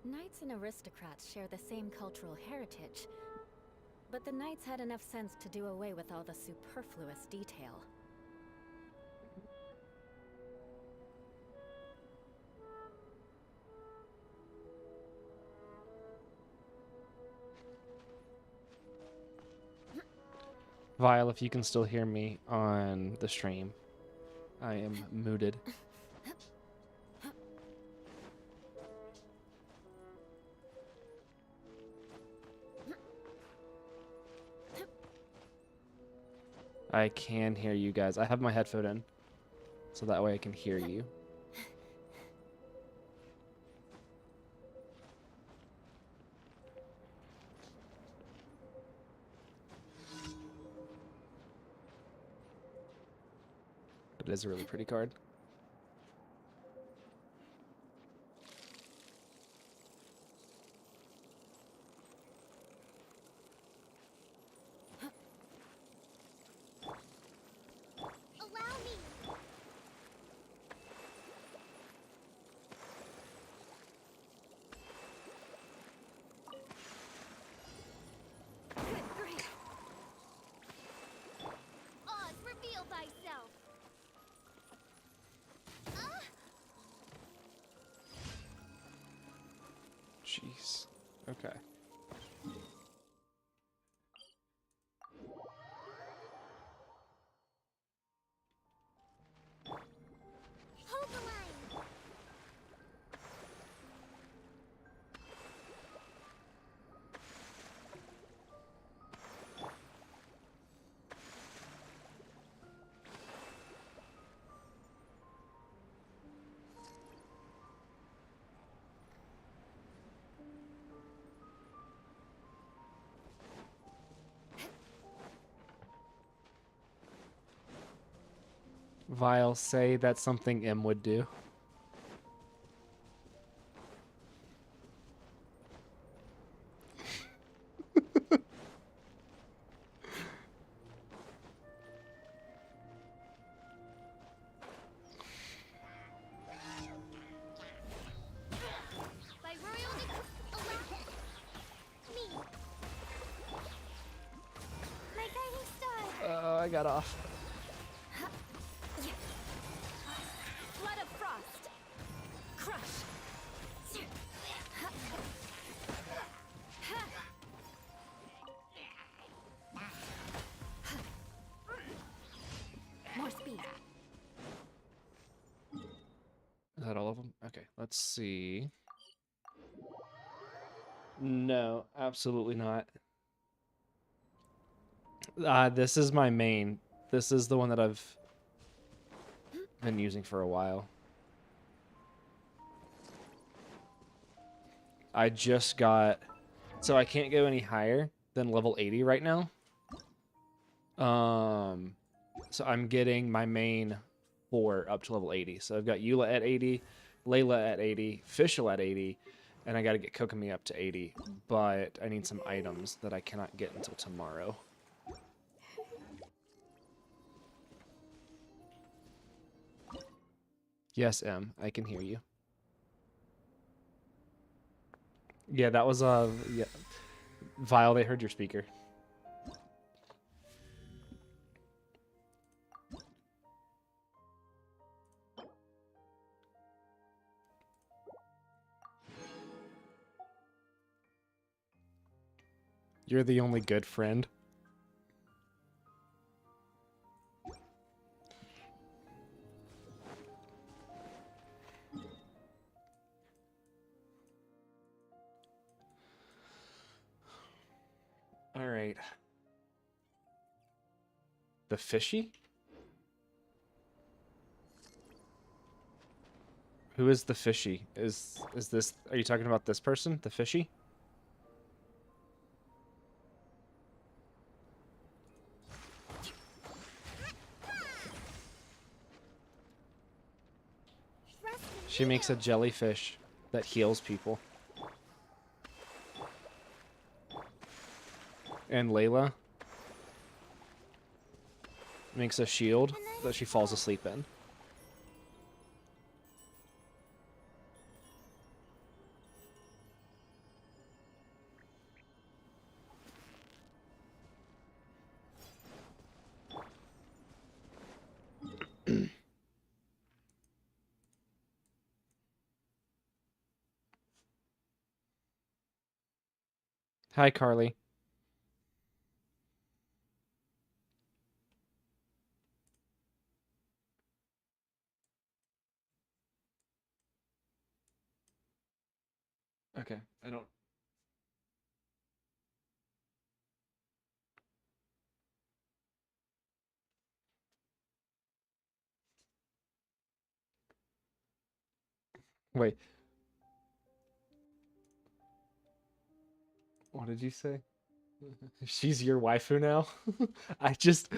Knights and aristocrats share the same cultural heritage. But the knights had enough sense to do away with all the superfluous detail. Vile, if you can still hear me on the stream, I am muted. I can hear you guys. I have my headphone in, so that way I can hear you. It is a really pretty card. Allow me. Good grief. Oz, reveal thyself. Jeez. Okay. Hold the line. Vile, say that's something M would do. By royal allow me. My guiding star. Oh, I got off. Flood of frost. Crush. More speed. Is that all of them? Okay, let's see. No, absolutely not. This is my main. This is the one that I've been using for a while. I just got... So I can't go any higher than level 80 right now. So I'm getting my main 4 up to level 80. So I've got Eula at 80, Layla at 80, Fischl at 80, and I got to get Kokomi up to 80. But I need some items that I cannot get until tomorrow. Yes, M, I can hear you. Yeah, that was yeah. Vile, they heard your speaker. You're the only good friend. All right. The fishy? Who is the fishy? Is this, are you talking about this person, the fishy? She makes a jellyfish that heals people. And Layla makes a shield that she falls asleep in. Hi, Carly. Okay, I don't. Wait. What did you say? She's your waifu now? I just.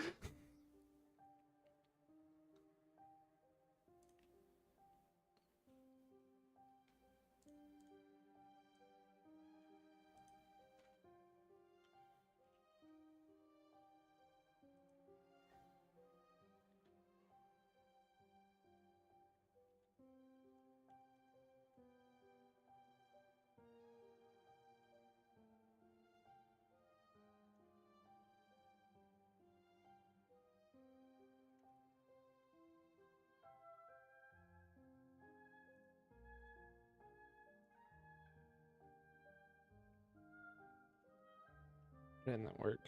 Didn't that work?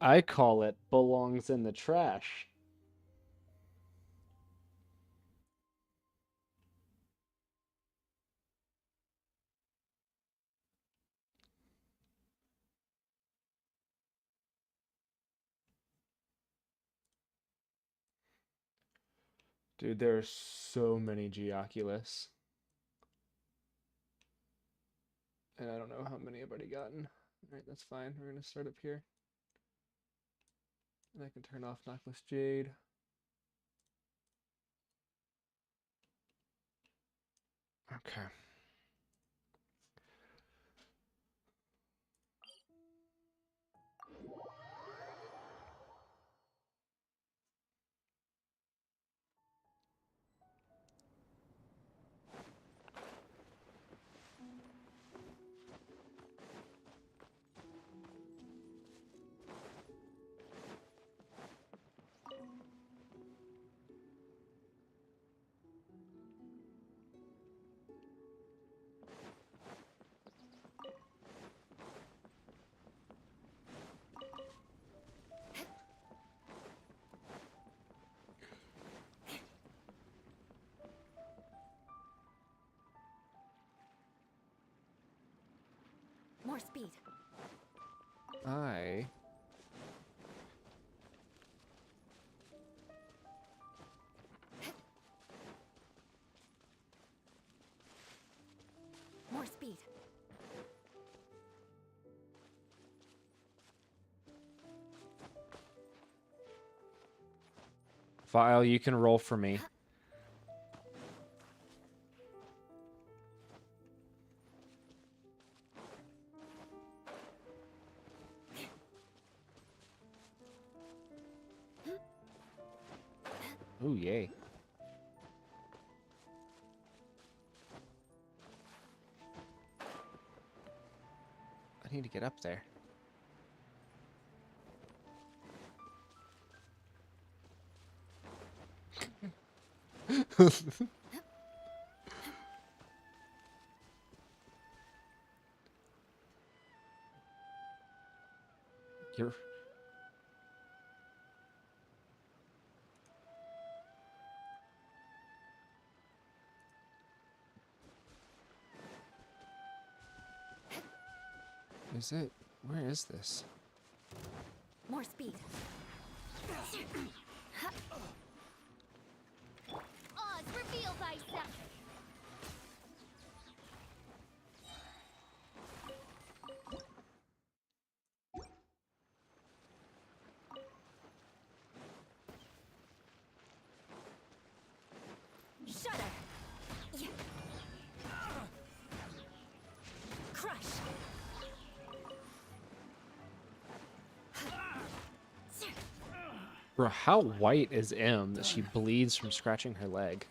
I call it belongs in the trash. Dude, there are so many Geoculus. And I don't know how many I've already gotten. Alright, that's fine. We're gonna start up here. And I can turn off Knockless Jade. Okay. More speed. I More speed. Vile, you can roll for me. Ooh, yay. I need to get up there. You're... Is it? Where is this? More speed. Oz, reveal thyself! Shudder. Yeah. Crush. Bro, how white is M that she bleeds from scratching her leg?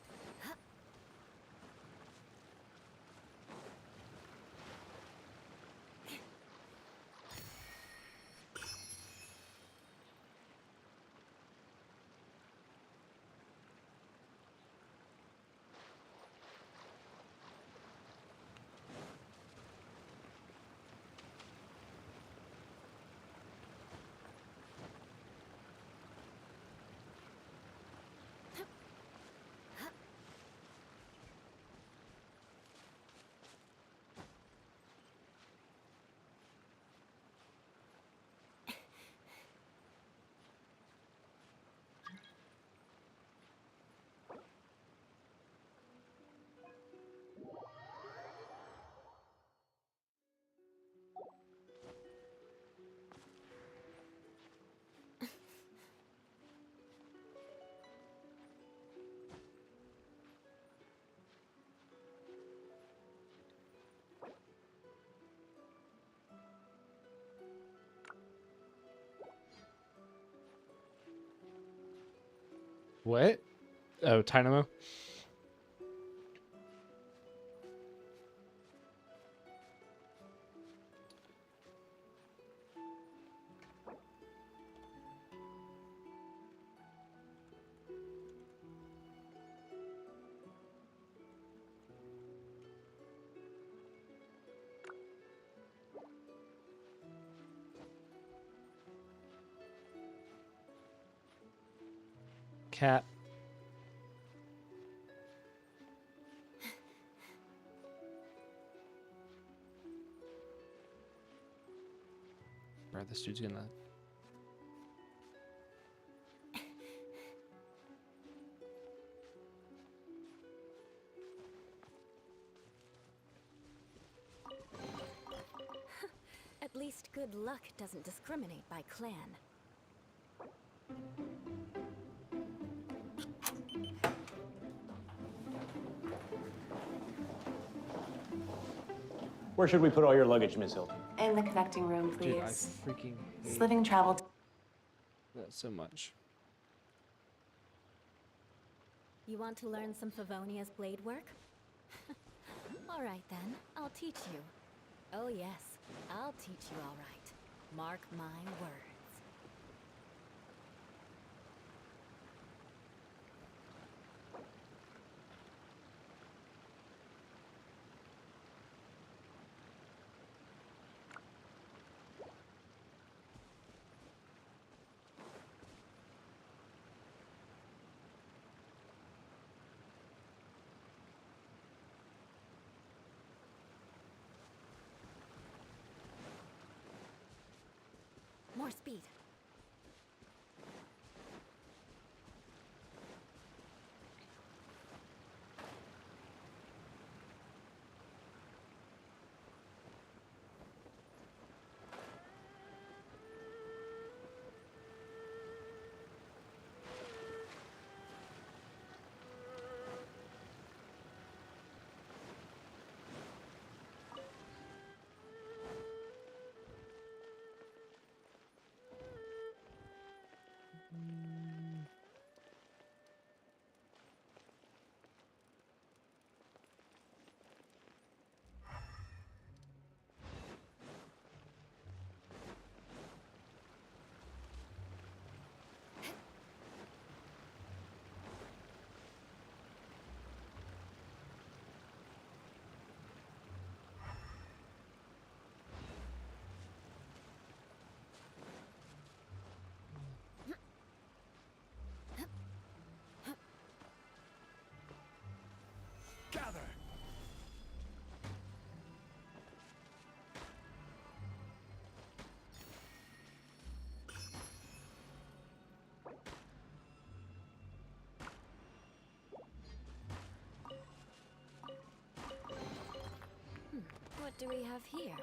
What? Oh, Dynamo? Cat. Bro, this dude's gonna... At least good luck doesn't discriminate by clan. Where should we put all your luggage, Miss Hilton? In the connecting room, please. Dude, I freaking hate Sliving travel. that so much. You want to learn some Favonia's blade work? Alright then, I'll teach you. Oh yes, I'll teach you alright. Mark my words. More speed. Gather! What do we have here?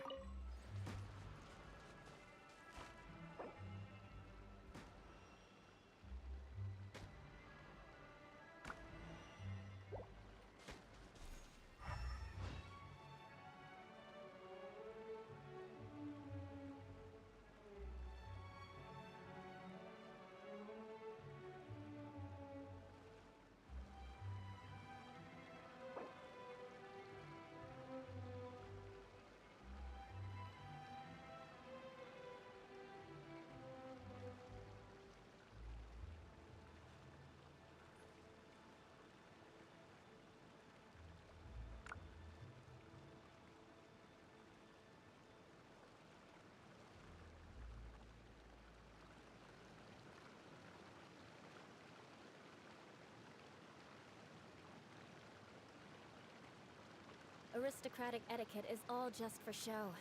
Aristocratic etiquette is all just for show.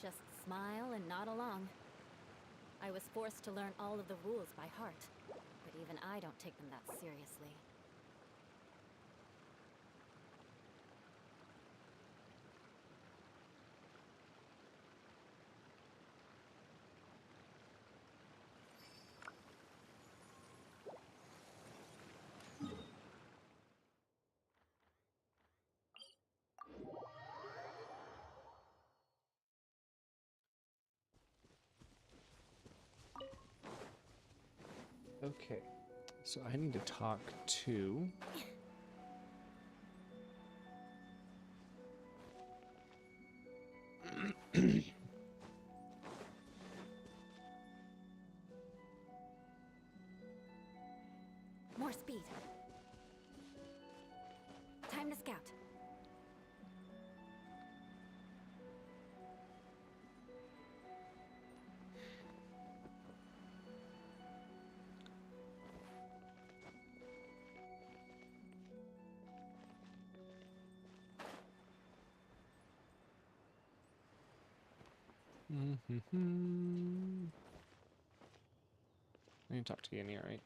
Just smile and nod along. I was forced to learn all of the rules by heart, but even I don't take them that seriously. Okay, so I need to talk to... More speed. Time to scout. I need to talk to Yanni, right?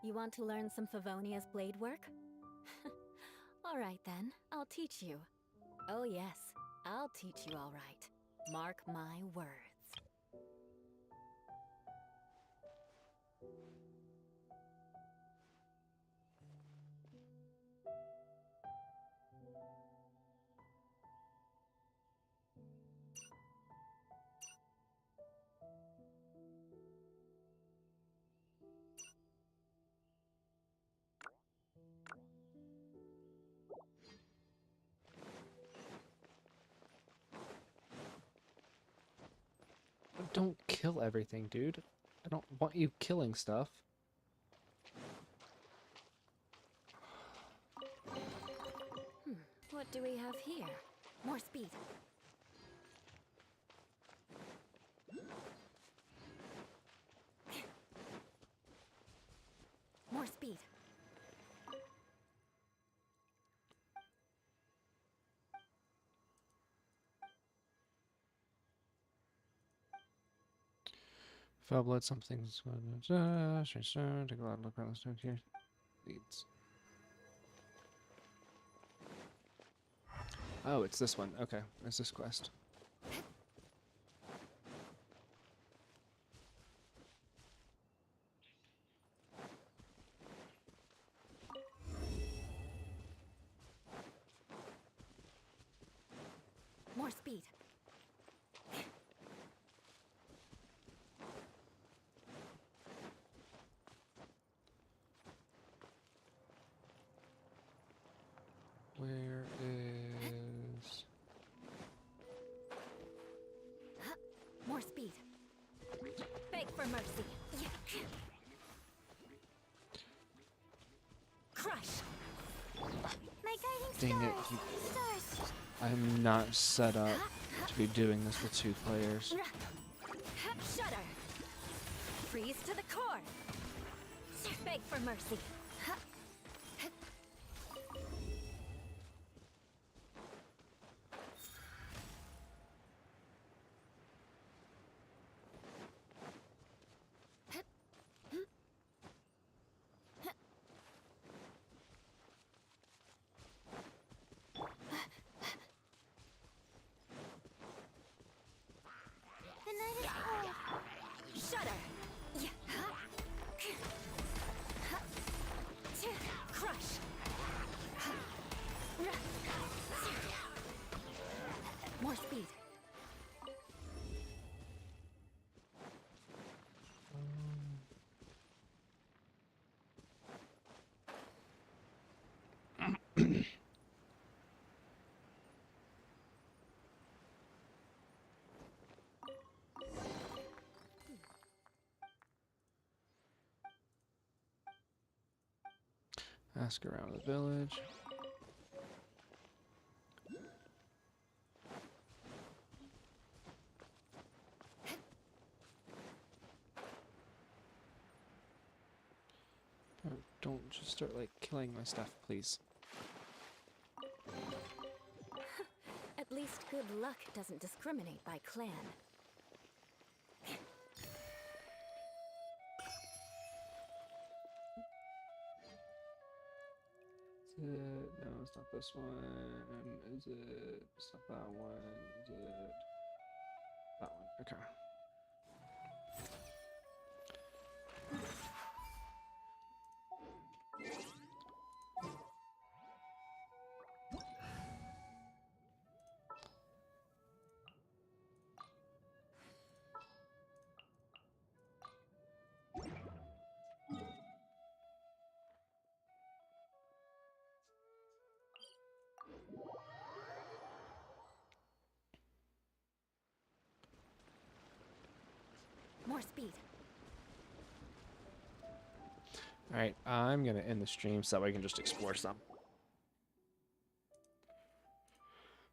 You want to learn some Favonia's blade work? Alright then, I'll teach you. Oh yes, I'll teach you alright. Mark my words. Don't kill everything, dude. I don't want you killing stuff. What do we have here? More speed. More speed. Foul blood, something's... Take a lot of look around the stone here. Leads. Oh, it's this one. Okay, it's this quest. More speed. Where is... More speed. Beg for mercy. Crush. My guiding Dang it. stars. I'm not set up to be doing this with 2 players. Shudder. Freeze to the core. Beg for mercy. The night is cold. Shudder. Crush. More speed. Ask around the village. Oh, don't just start like killing my stuff, please. At least good luck doesn't discriminate by clan. Is it? No, it's not this one. Is it? It's not that one. Is it? That one. Okay. More speed. Alright, I'm gonna end the stream so that way I can just explore some.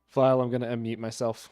File, I'm gonna unmute myself.